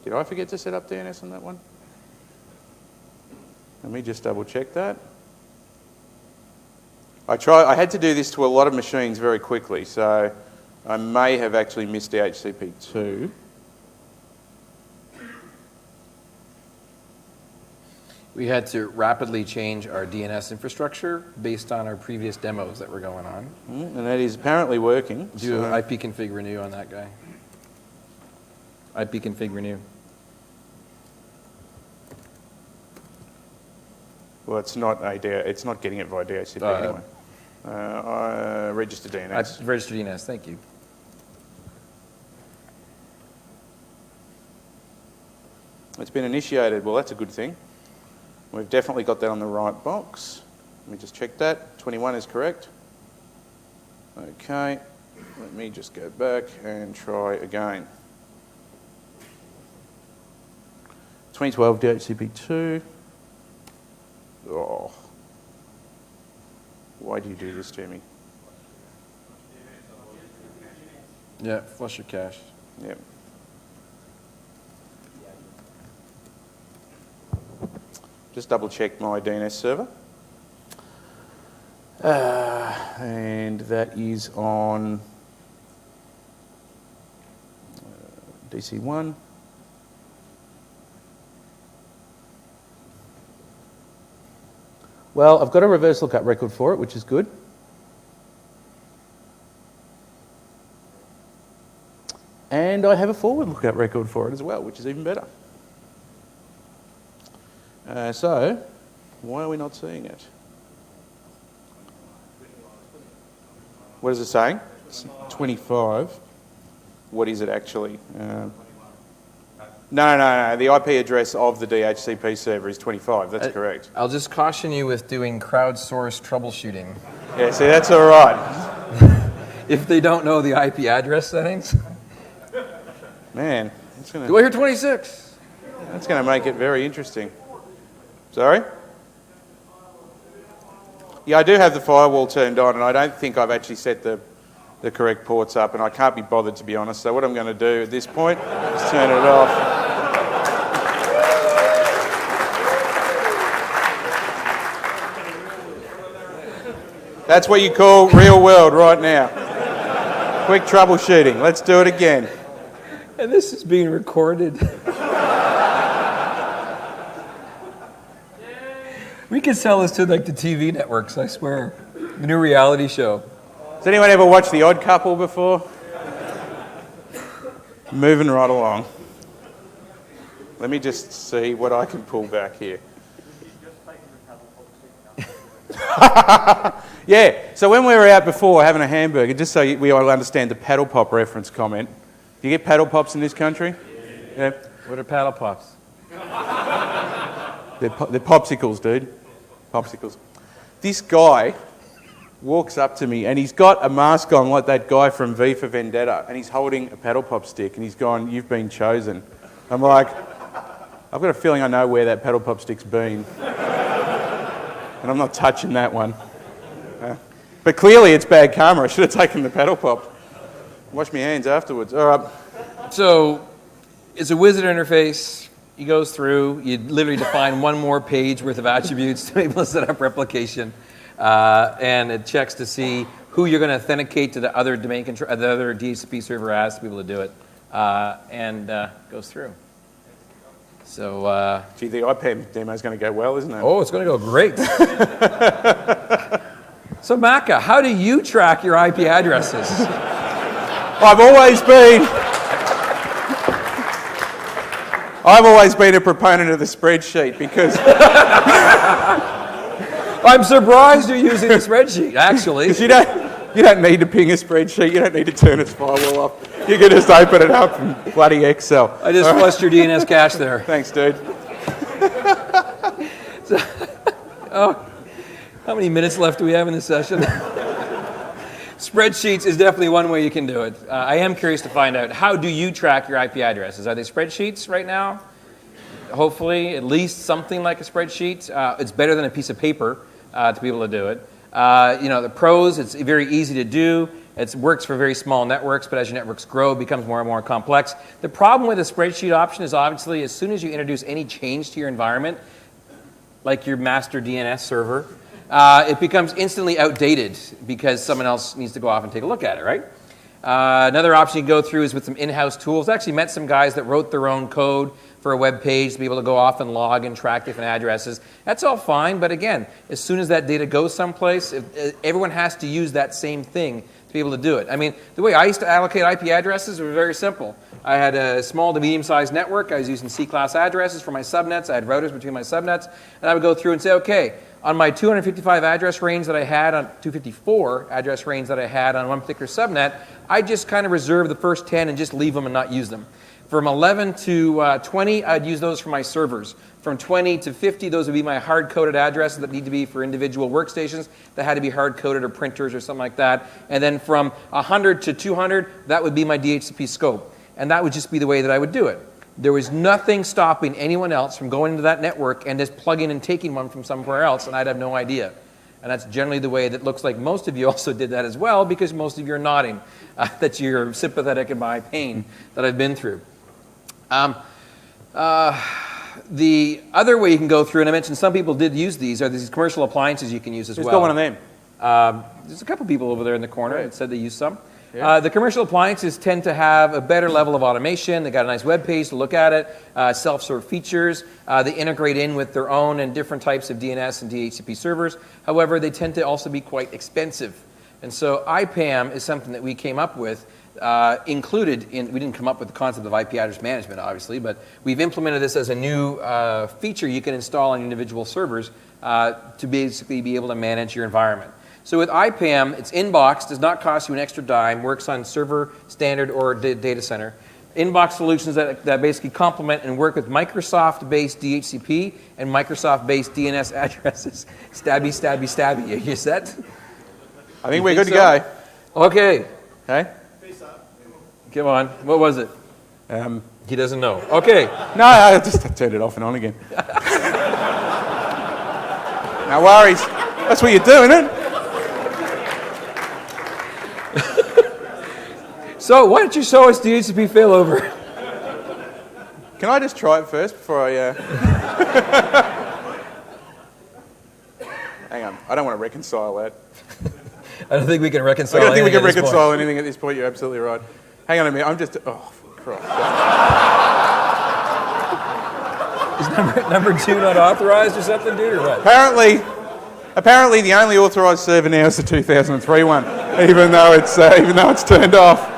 Did I forget to set up DNS on that one? Let me just double check that. I had to do this to a lot of machines very quickly, so I may have actually missed DHCP2. We had to rapidly change our DNS infrastructure based on our previous demos that were going on. And that is apparently working. Do ipconfig renew on that guy. ipconfig renew. Well, it's not it's not getting it via DHCP anyway. Register DNS. Register DNS, thank you. It's been initiated. Well, that's a good thing. We've definitely got that on the right box. Let me just check that. 21 is correct. Okay. Let me just go back and try again. 2012 DHCP2. Oh. Why do you do this to me? Yeah, flush your cache. Yep. Just double check my DNS server. And that is on DC1. Well, I've got a reverse lookup record for it, which is good. And I have a forward lookup record for it as well, which is even better. So, why are we not seeing it? What is it saying? 25. What is it actually? No. The IP address of the DHCP server is 25. That's correct. I'll just caution you with doing crowdsourced troubleshooting. Yeah, see, that's all right. If they don't know the IP address settings. Man, it's gonna. Do I hear 26? That's going to make it very interesting. Sorry? Yeah, I do have the firewall turned on, and I don't think I've actually set the correct ports up, and I can't be bothered, to be honest. So what I'm going to do at this point is turn it off. That's what you call real world right now. Quick troubleshooting. Let's do it again. And this is being recorded. We could sell this to like the TV networks, I swear. The new reality show. Has anyone ever watched The Odd Couple before? Moving right along. Let me just see what I can pull back here. Yeah, so when we were out before having a hamburger, just so we all understand the paddle pop reference comment, do you get paddle pops in this country? Yeah. What are paddle pops? They're popsicles, dude. Popsicles. This guy walks up to me and he's got a mask on like that guy from V for Vendetta, and he's holding a paddle pop stick and he's gone, "You've been chosen." I'm like, I've got a feeling I know where that paddle pop stick's been. And I'm not touching that one. But clearly it's bad karma. I should have taken the paddle pop. Wash my hands afterwards. All right. So it's a wizard interface. He goes through. You literally define one more page worth of attributes to be able to set up replication. And it checks to see who you're going to authenticate to the other domain control, the other DHCP server as to be able to do it. And goes through. So, Gee, the iPad demo is going to go well, isn't it? Oh, it's going to go great. So, Macca, how do you track your IP addresses? I've always been a proponent of the spreadsheet because I'm surprised you're using the spreadsheet, actually. you don't need to ping a spreadsheet. You don't need to turn its firewall off. You can just open it up in bloody Excel. I just flushed your DNS cache there. Thanks, dude. How many minutes left do we have in this session? Spreadsheets is definitely one way you can do it. I am curious to find out, how do you track your IP addresses? Are they spreadsheets right now? Hopefully, at least something like a spreadsheet. It's better than a piece of paper to be able to do it. The pros, it's very easy to do. It works for very small networks, but as your networks grow, it becomes more and more complex. The problem with the spreadsheet option is obviously as soon as you introduce any change to your environment, like your master DNS server, it becomes instantly outdated because someone else needs to go off and take a look at it, right? Another option you can go through is with some in-house tools. I actually met some guys that wrote their own code for a web page to be able to go off and log and track different addresses. That's all fine, but again, as soon as that data goes someplace, everyone has to use that same thing to be able to do it. I mean, the way I used to allocate IP addresses was very simple. I had a small to medium-sized network. I was using C-class addresses for my subnets. I had routers between my subnets. And I would go through and say, okay, on my 255 address range that I had, on 254 address range that I had on one particular subnet, I just kind of reserve the first 10 and just leave them and not use them. From 11 to 20, I'd use those for my servers. From 20 to 50, those would be my hard-coded addresses that need to be for individual workstations that had to be hard-coded or printers or something like that. And then from 100 to 200, that would be my DHCP scope. And that would just be the way that I would do it. There was nothing stopping anyone else from going into that network and just plugging and taking one from somewhere else, and I'd have no idea. And that's generally the way that looks like most of you also did that as well, because most of you are nodding, that you're sympathetic in my pain that I've been through. The other way you can go through, and I mentioned some people did use these, are these commercial appliances you can use as well. Who's got one of them? There's a couple people over there in the corner that said they used some. Yeah. The commercial appliances tend to have a better level of automation. They got a nice web page to look at it, self-serve features. They integrate in with their own and different types of DNS and DHCP servers. However, they tend to also be quite expensive. And so IPAM is something that we came up with, included in, we didn't come up with the concept of IP address management, obviously, but we've implemented this as a new feature you can install on individual servers to basically be able to manage your environment. So with IPAM, it's inbox, does not cost you an extra dime, works on server, standard, or data center. Inbox solutions that basically complement and work with Microsoft-based DHCP and Microsoft-based DNS addresses. Stabby, stabby, stabby. You set? I think we're good to go. Okay. Okay? Come on. What was it? He doesn't know. Okay. No, I just turned it off and on again. No worries. That's what you're doing, isn't it? So why don't you show us DHCP failover? Can I just try it first before I... Hang on. I don't want to reconcile that. I don't think we can reconcile I don't think we can anything reconcile anything at this point. You're absolutely right. Hang on a minute. I'm just... Oh, for Christ. Is number 2 not authorized or something, dude, or what? Apparently the only authorised server now is the 2003 one, even though it's turned off.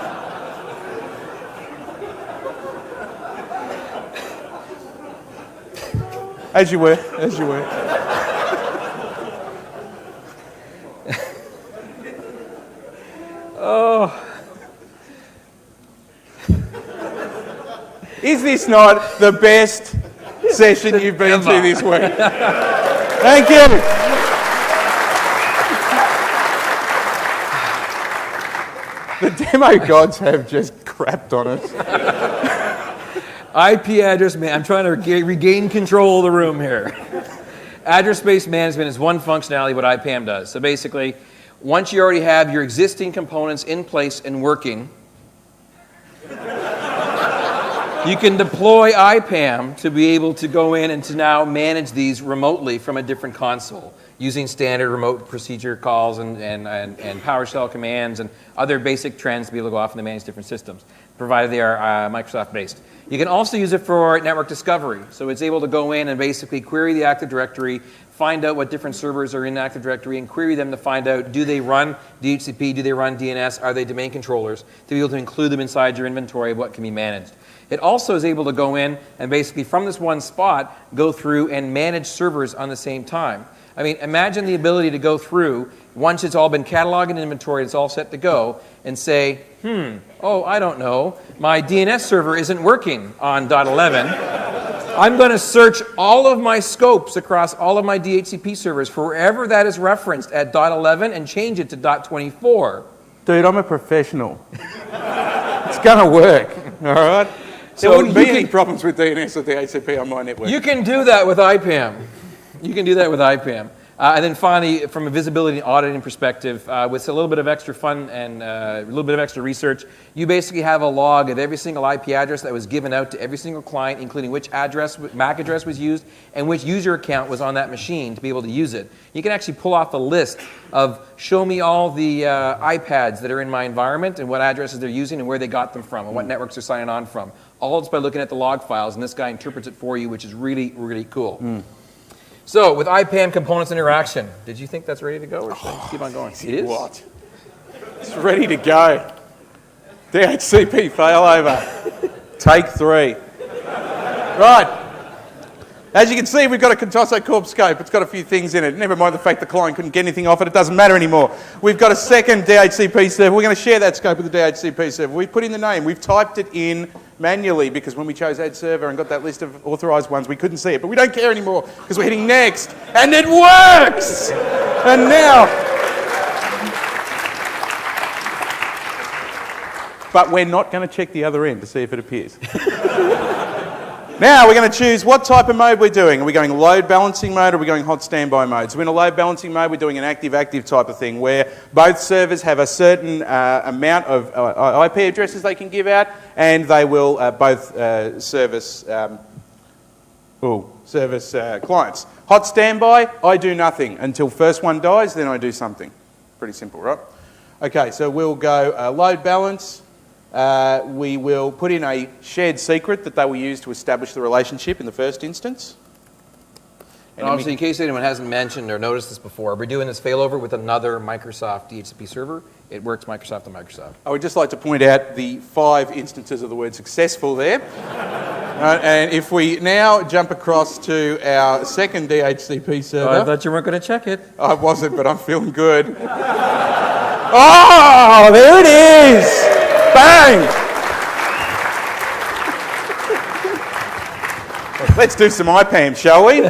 As you were. Oh. Is this not the best session you've been to this week? Thank you. The demo gods have just crapped on us. IP address man. I'm trying to regain control of the room here. Address space management is one functionality what IPAM does. So basically, once you already have your existing components in place and working, you can deploy IPAM to be able to go in and to now manage these remotely from a different console using standard remote procedure calls and PowerShell commands and other basic trends to be able to go off and manage different systems, provided they are Microsoft-based. You can also use it for network discovery. So it's able to go in and basically query the Active Directory, find out what different servers are in the Active Directory, and query them to find out, do they run DHCP, do they run DNS, are they domain controllers, to be able to include them inside your inventory of what can be managed. It also is able to go in and basically from this one spot, go through and manage servers on the same time. I mean, imagine the ability to go through, once it's all been cataloged in inventory, it's all set to go, and say, I don't know, my DNS server isn't working on .11. I'm going to search all of my scopes across all of my DHCP servers for wherever that is referenced at .11 and change it to .24. Dude, I'm a professional. It's going to work, all right? So there wouldn't be any problems with DNS or DHCP on my network. You can do that with IPAM. And then finally, from a visibility and auditing perspective, with a little bit of extra fun and a little bit of extra research, you basically have a log of every single IP address that was given out to every single client, including which address, MAC address was used, and which user account was on that machine to be able to use it. You can actually pull off a list of show me all the iPads that are in my environment and what addresses they're using and where they got them from and what networks they're signing on from. All just by looking at the log files, and this guy interprets it for you, which is really, really cool. So, with IPAM components interaction, did you think that's ready to go, or should I keep on going? It is? What? It's ready to go. DHCP failover. Take 3. Right. As you can see, we've got a Contoso Corp scope. It's got a few things in it. Never mind the fact the client couldn't get anything off it. It doesn't matter anymore. We've got a second DHCP server. We're going to share that scope with the DHCP server. We've put in the name. We've typed it in manually because when we chose add server and got that list of authorised ones, we couldn't see it. But we don't care anymore because we're hitting next. And it works! And now... But we're not going to check the other end to see if it appears. Now we're going to choose what type of mode we're doing. Are we going load balancing mode or are we going hot standby mode? So in a load balancing mode, we're doing an active-active type of thing where both servers have a certain amount of IP addresses they can give out, and they will both service clients. Hot standby, I do nothing until first one dies, then I do something. Pretty simple, right? Okay, so we'll go load balance. We will put in a shared secret that they will use to establish the relationship in the first instance. And obviously, in case anyone hasn't mentioned or noticed this before, we're doing this failover with another Microsoft DHCP server. It works Microsoft to Microsoft. I would just like to point out the 5 instances of the word successful there. And if we now jump across to our second DHCP server. Oh, I thought you weren't going to check it. I wasn't, but I'm feeling good. Oh, there it is! Bang! Let's do some IPAM, shall we?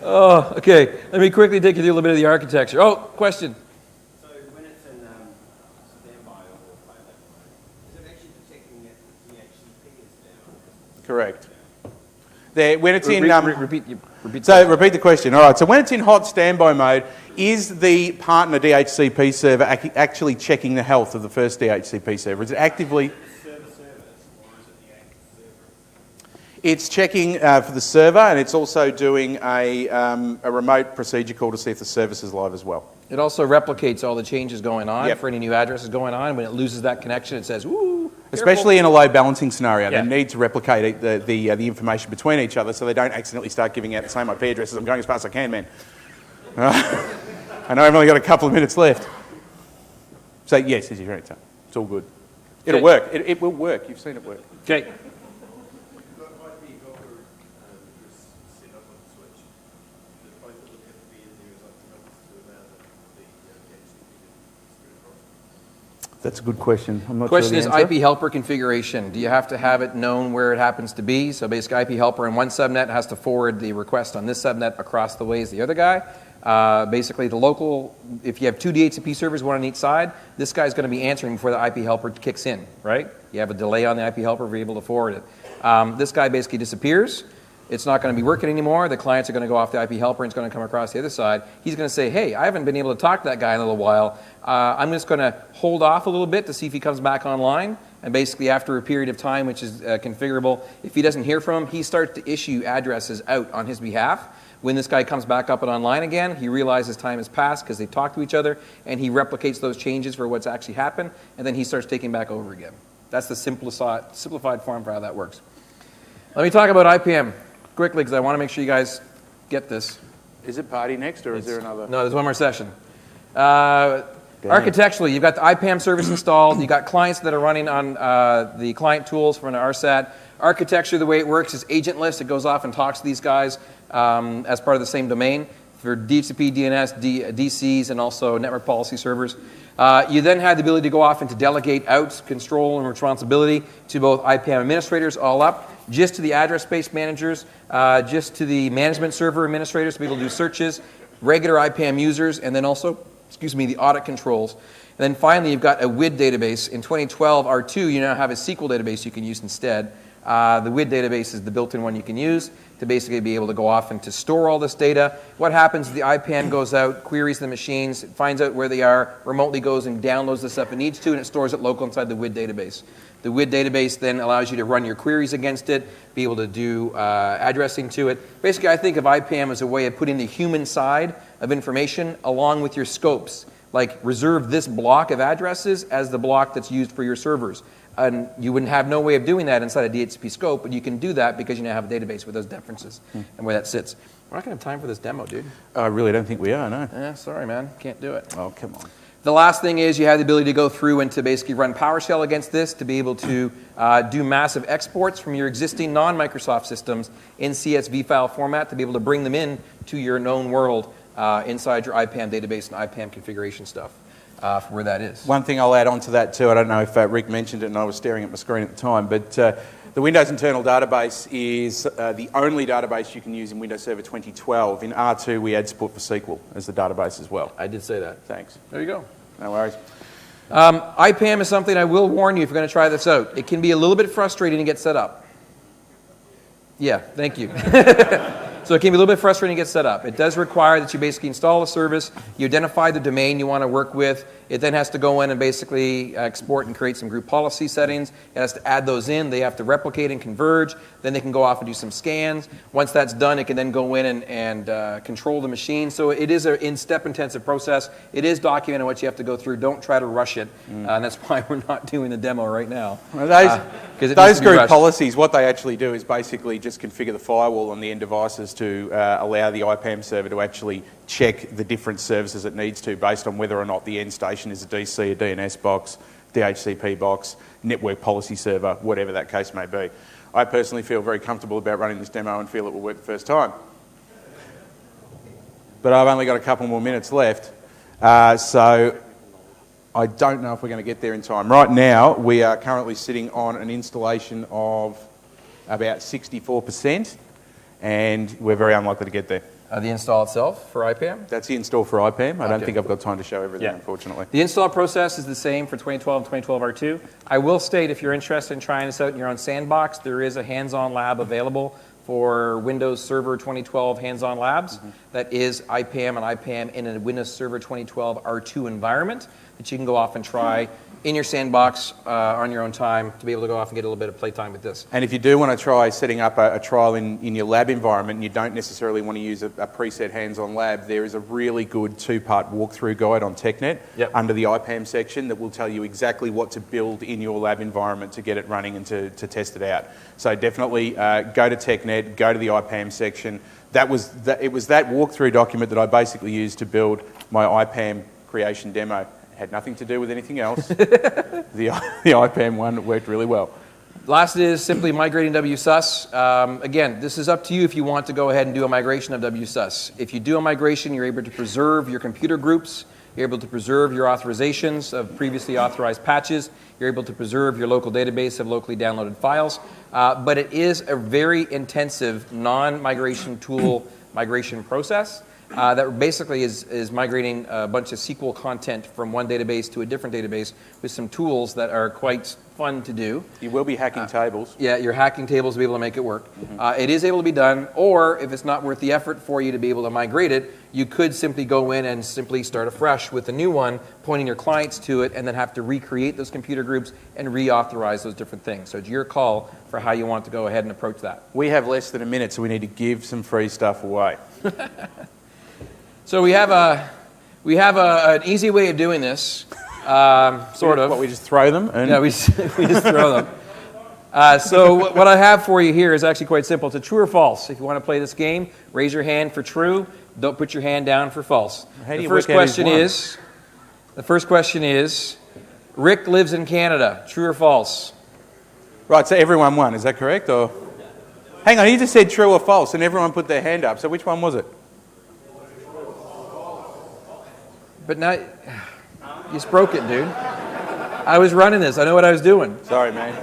Oh, okay. Let me quickly take you through a little bit of the architecture. Oh, question. So when it's in standby or failover mode, is it actually detecting that the DHCP is down? Correct. When it's in... Repeat the question. All right, so when it's in hot standby mode, is the partner DHCP server actually checking the health of the first DHCP server? Is it actively... Server service, or is it the active server? It's checking for the server, and it's also doing a remote procedure call to see if the service is live as well. It also replicates all the changes going on Yep. for any new addresses going on. When it loses that connection, it says, "Ooh." Especially in a load balancing scenario, Yeah. they need to replicate the information between each other so they don't accidentally start giving out the same IP addresses. I'm going as fast as I can, man. I know I've only got a couple of minutes left. So yes, as you're right, it's all good. It'll Okay. work. It will work. You've seen it work. Okay. That's a good question. I'm not Question sure is the answer. IP helper configuration. Do you have to have it known where it happens to be? So basically IP helper in one subnet has to forward the request on this subnet across the ways the other guy. Basically the local, if you have 2 DHCP servers, one on each side, this guy's going to be answering before the IP helper kicks in, right? You have a delay on the IP helper for able to forward it. This guy basically disappears. It's not going to be working anymore. The clients are going to go off the IP helper and it's going to come across the other side. He's going to say, hey, I haven't been able to talk to that guy in a little while. I'm just going to hold off a little bit to see if he comes back online. And basically after a period of time, which is configurable, if he doesn't hear from him, he starts to issue addresses out on his behalf. When this guy comes back up and online again, he realizes time has passed because they've talked to each other, and he replicates those changes for what's actually happened, and then he starts taking back over again. That's the simplified form for how that works. Let me talk about IPM quickly because I want to make sure you guys get this. Is it party next, or is there another? No, there's one more session. Architecturally, you've got the IPAM service installed. You've got clients that are running on the client tools from an RSAT. Architecture, the way it works is agentless. It goes off and talks to these guys as part of the same domain for DHCP, DNS, DCs, and also network policy servers. You then have the ability to go off and to delegate out control and responsibility to both IPAM administrators all up, just to the address space managers, just to the management server administrators to be able to do searches, regular IPAM users, and then also, the audit controls. And then finally, you've got a WID database. In 2012 R2, you now have a SQL database you can use instead. The WID database is the built-in one you can use to basically be able to go off and to store all this data. What happens is the IPAM goes out, queries the machines, finds out where they are, remotely goes and downloads the stuff it needs to, and it stores it local inside the WID database. The WID database then allows you to run your queries against it, be able to do addressing to it. Basically, I think of IPAM as a way of putting the human side of information along with your scopes. Like, reserve this block of addresses as the block that's used for your servers. And you wouldn't have no way of doing that inside a DHCP scope, but you can do that because you now have a database with those differences and where that sits. We're not going to have time for this demo, dude. I really don't think we are, no. Sorry, man. Can't do it. Oh, come on. The last thing is you have the ability to go through and to basically run PowerShell against this to be able to do massive exports from your existing non-Microsoft systems in CSV file format to be able to bring them in to your known world inside your IPAM database and IPAM configuration stuff for where that is. One thing I'll add on to that too, I don't know if Rick mentioned it and I was staring at my screen at the time, but the Windows internal database is the only database you can use in Windows Server 2012. In R2, we add support for SQL as the database as well. I did say that. Thanks. There you go. No worries. IPAM is something I will warn you if you're going to try this out. It can be a little bit frustrating to get set up. Yeah, thank you. So it can be a little bit frustrating to get set up. It does require that you basically install a service, you identify the domain you want to work with, it then has to go in and basically export and create some group policy settings. It has to add those in, they have to replicate and converge, then they can go off and do some scans. Once that's done, it can then go in and control the machine. So it is an step intensive process. It is documented what you have to go through. Don't try to rush it. And that's why we're not doing the demo right now. Well, those group group policies, what they actually do is basically just configure the firewall on the end devices to allow the IPAM server to actually check the different services it needs to based on whether or not the end station is a DC, a DNS box, DHCP box, network policy server, whatever that case may be. I personally feel very comfortable about running this demo and feel it will work the first time. But I've only got a couple more minutes left, so I don't know if we're going to get there in time. Right now, we are currently sitting on an installation of about 64%, and we're very unlikely to get there. The install itself for IPAM? That's the install for IPAM. I don't think I've got time to show everything, unfortunately. The install process is the same for 2012 and 2012 R2. I will state, if you're interested in trying this out in your own sandbox, there is a hands-on lab available for Windows Server 2012 hands-on labs. That is IPAM and IPAM in a Windows Server 2012 R2 environment that you can go off and try in your sandbox on your own time to be able to go off and get a little bit of playtime with this. And if you do want to try setting up a trial in your lab environment and you don't necessarily want to use a preset hands-on lab, there is a really good two-part walkthrough guide on TechNet under the IPAM section that will tell you exactly what to build in your lab environment to get it running and to test it out. So definitely go to TechNet, go to the IPAM section. It was that walkthrough document that I basically used to build my IPAM creation demo. Had nothing to do with anything else. The IPAM one worked really well. Last is simply migrating WSUS. Again, this is up to you if you want to go ahead and do a migration of WSUS. If you do a migration, you're able to preserve your computer groups. You're able to preserve your authorizations of previously authorized patches. You're able to preserve your local database of locally downloaded files. But it is a very intensive non-migration tool migration process. That basically is migrating a bunch of SQL content from one database to a different database with some tools that are quite fun to do. You will be hacking tables. Yeah, you're hacking tables to be able to make it work. It is able to be done, or if it's not worth the effort for you to be able to migrate it, you could simply go in and simply start afresh with a new one, pointing your clients to it, and then have to recreate those computer groups and reauthorize those different things. So it's your call for how you want to go ahead and approach that. We have less than a minute, so we need to give some free stuff away. So we have an easy way of doing this, sort of. What, we just throw them? Yeah, we just throw them. So what I have for you here is actually quite simple. It's a true or false. If you want to play this game, raise your hand for true. Don't put your hand down for false. The first question is, Rick lives in Canada. True or false? Right, so everyone won. Is that correct? Or hang on, you just said true or false, and everyone put their hand up. So which one was it? But now, you just broke it, dude. I was running this. I know what I was doing. Sorry, man.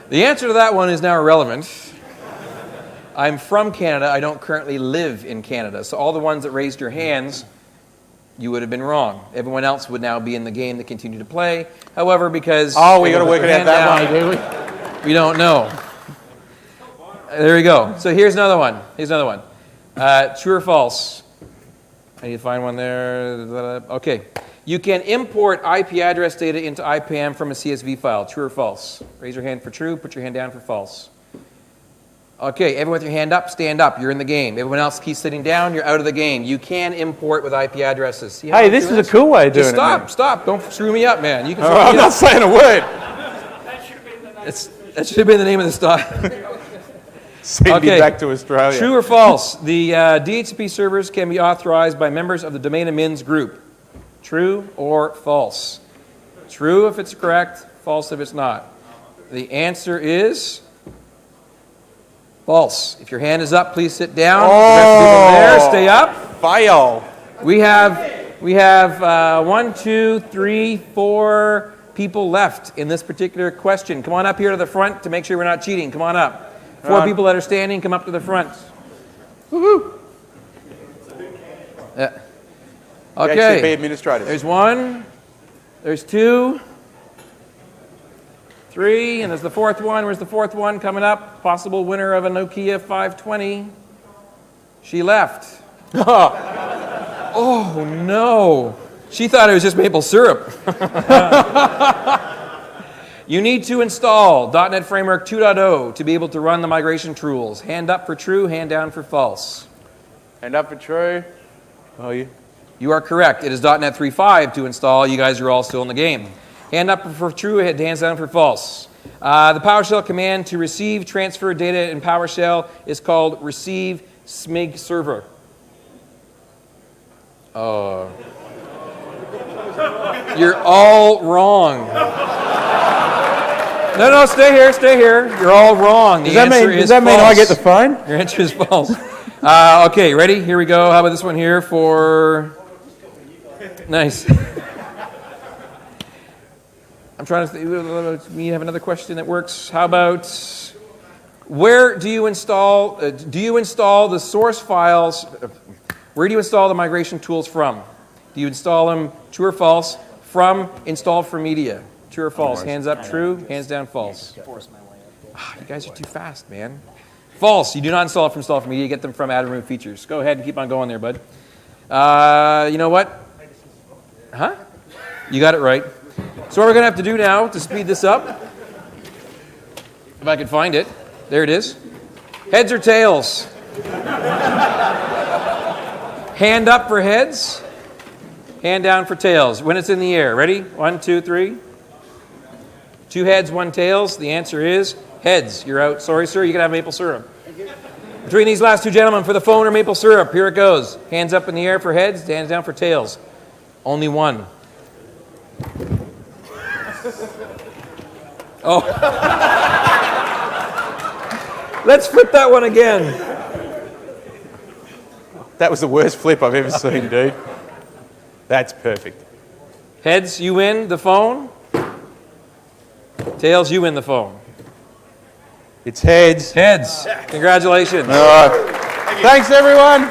The answer to that one is now irrelevant. I'm from Canada. I don't currently live in Canada. So all the ones that raised your hands, you would have been wrong. Everyone else would now be in the game that continue to play. However, because... Oh, we got to work it out that way, do we? We don't know. There we go. So here's another one. True or false? I need to find one there. Okay. You can import IP address data into IPAM from a CSV file. True or false? Raise your hand for true. Put your hand down for false. Okay. Everyone with your hand up, stand up. You're in the game. Everyone else keep sitting down. You're out of the game. You can import with IP addresses. Hey, this is a cool way of doing it. Stop. Don't screw me up, man. You can I'm not saying a word. That should have been the name of the style. Send me back to Australia. True or false? The DHCP servers can be authorized by members of the domain admins group. True or false? True if it's correct, false if it's not. The answer is false. If your hand is up, please sit down. The rest of the people there, stay up. Fail. We have 1, 2, 3, 4 people left in this particular question. Come on up here to the front to make sure we're not cheating. Come on up. 4 people that are standing, come up to the front. Woohoo! Yeah. Okay. Be administrators. There's 1. There's 2. 3, and there's the 4th one. Where's the 4th one coming up? Possible winner of a Nokia 520. She left. Oh, no. She thought it was just maple syrup. You need to install .NET Framework 2.0 to be able to run the migration tools. Hand up for true, hand down for false. Hand up for true. Oh, you? You are correct. It is .NET 3.5 to install. You guys are all still in the game. Hand up for true, hands down for false. The PowerShell command to receive transfer data in PowerShell is called receive smig server. Oh. You're all wrong. No, stay here. You're all wrong. Does that mean I get the phone? Your answer is false. Okay, ready? Here we go. How about this one here for... Nice. I'm trying to think. We have another question that works. How about... Where do you install... do you install the source files... Where do you install the migration tools from? Do you install them, true or false, from installed from media? True or false? Hands up, true. Hands down, false. You guys are too fast, man. False. You do not install it from installed from media. You get them from add and remove features. Go ahead and keep on going there, bud. You know what? Huh? You got it right. So what we're going to have to do now to speed this up, if I can find it. There it is. Heads or tails? Hand up for heads. Hand down for tails. When it's in the air. Ready? 1, 2, 3. 2 heads, 1 tails. The answer is heads. You're out. Sorry, sir. You can have maple syrup. Between these last 2 gentlemen for the phone or maple syrup. Here it goes. Hands up in the air for heads. Hands down for tails. Only 1. Oh. Let's flip that one again. That was the worst flip I've ever seen, dude. That's perfect. Heads, you win the phone. Tails, you win the phone. It's heads. Heads. Congratulations. All right. Thanks, everyone.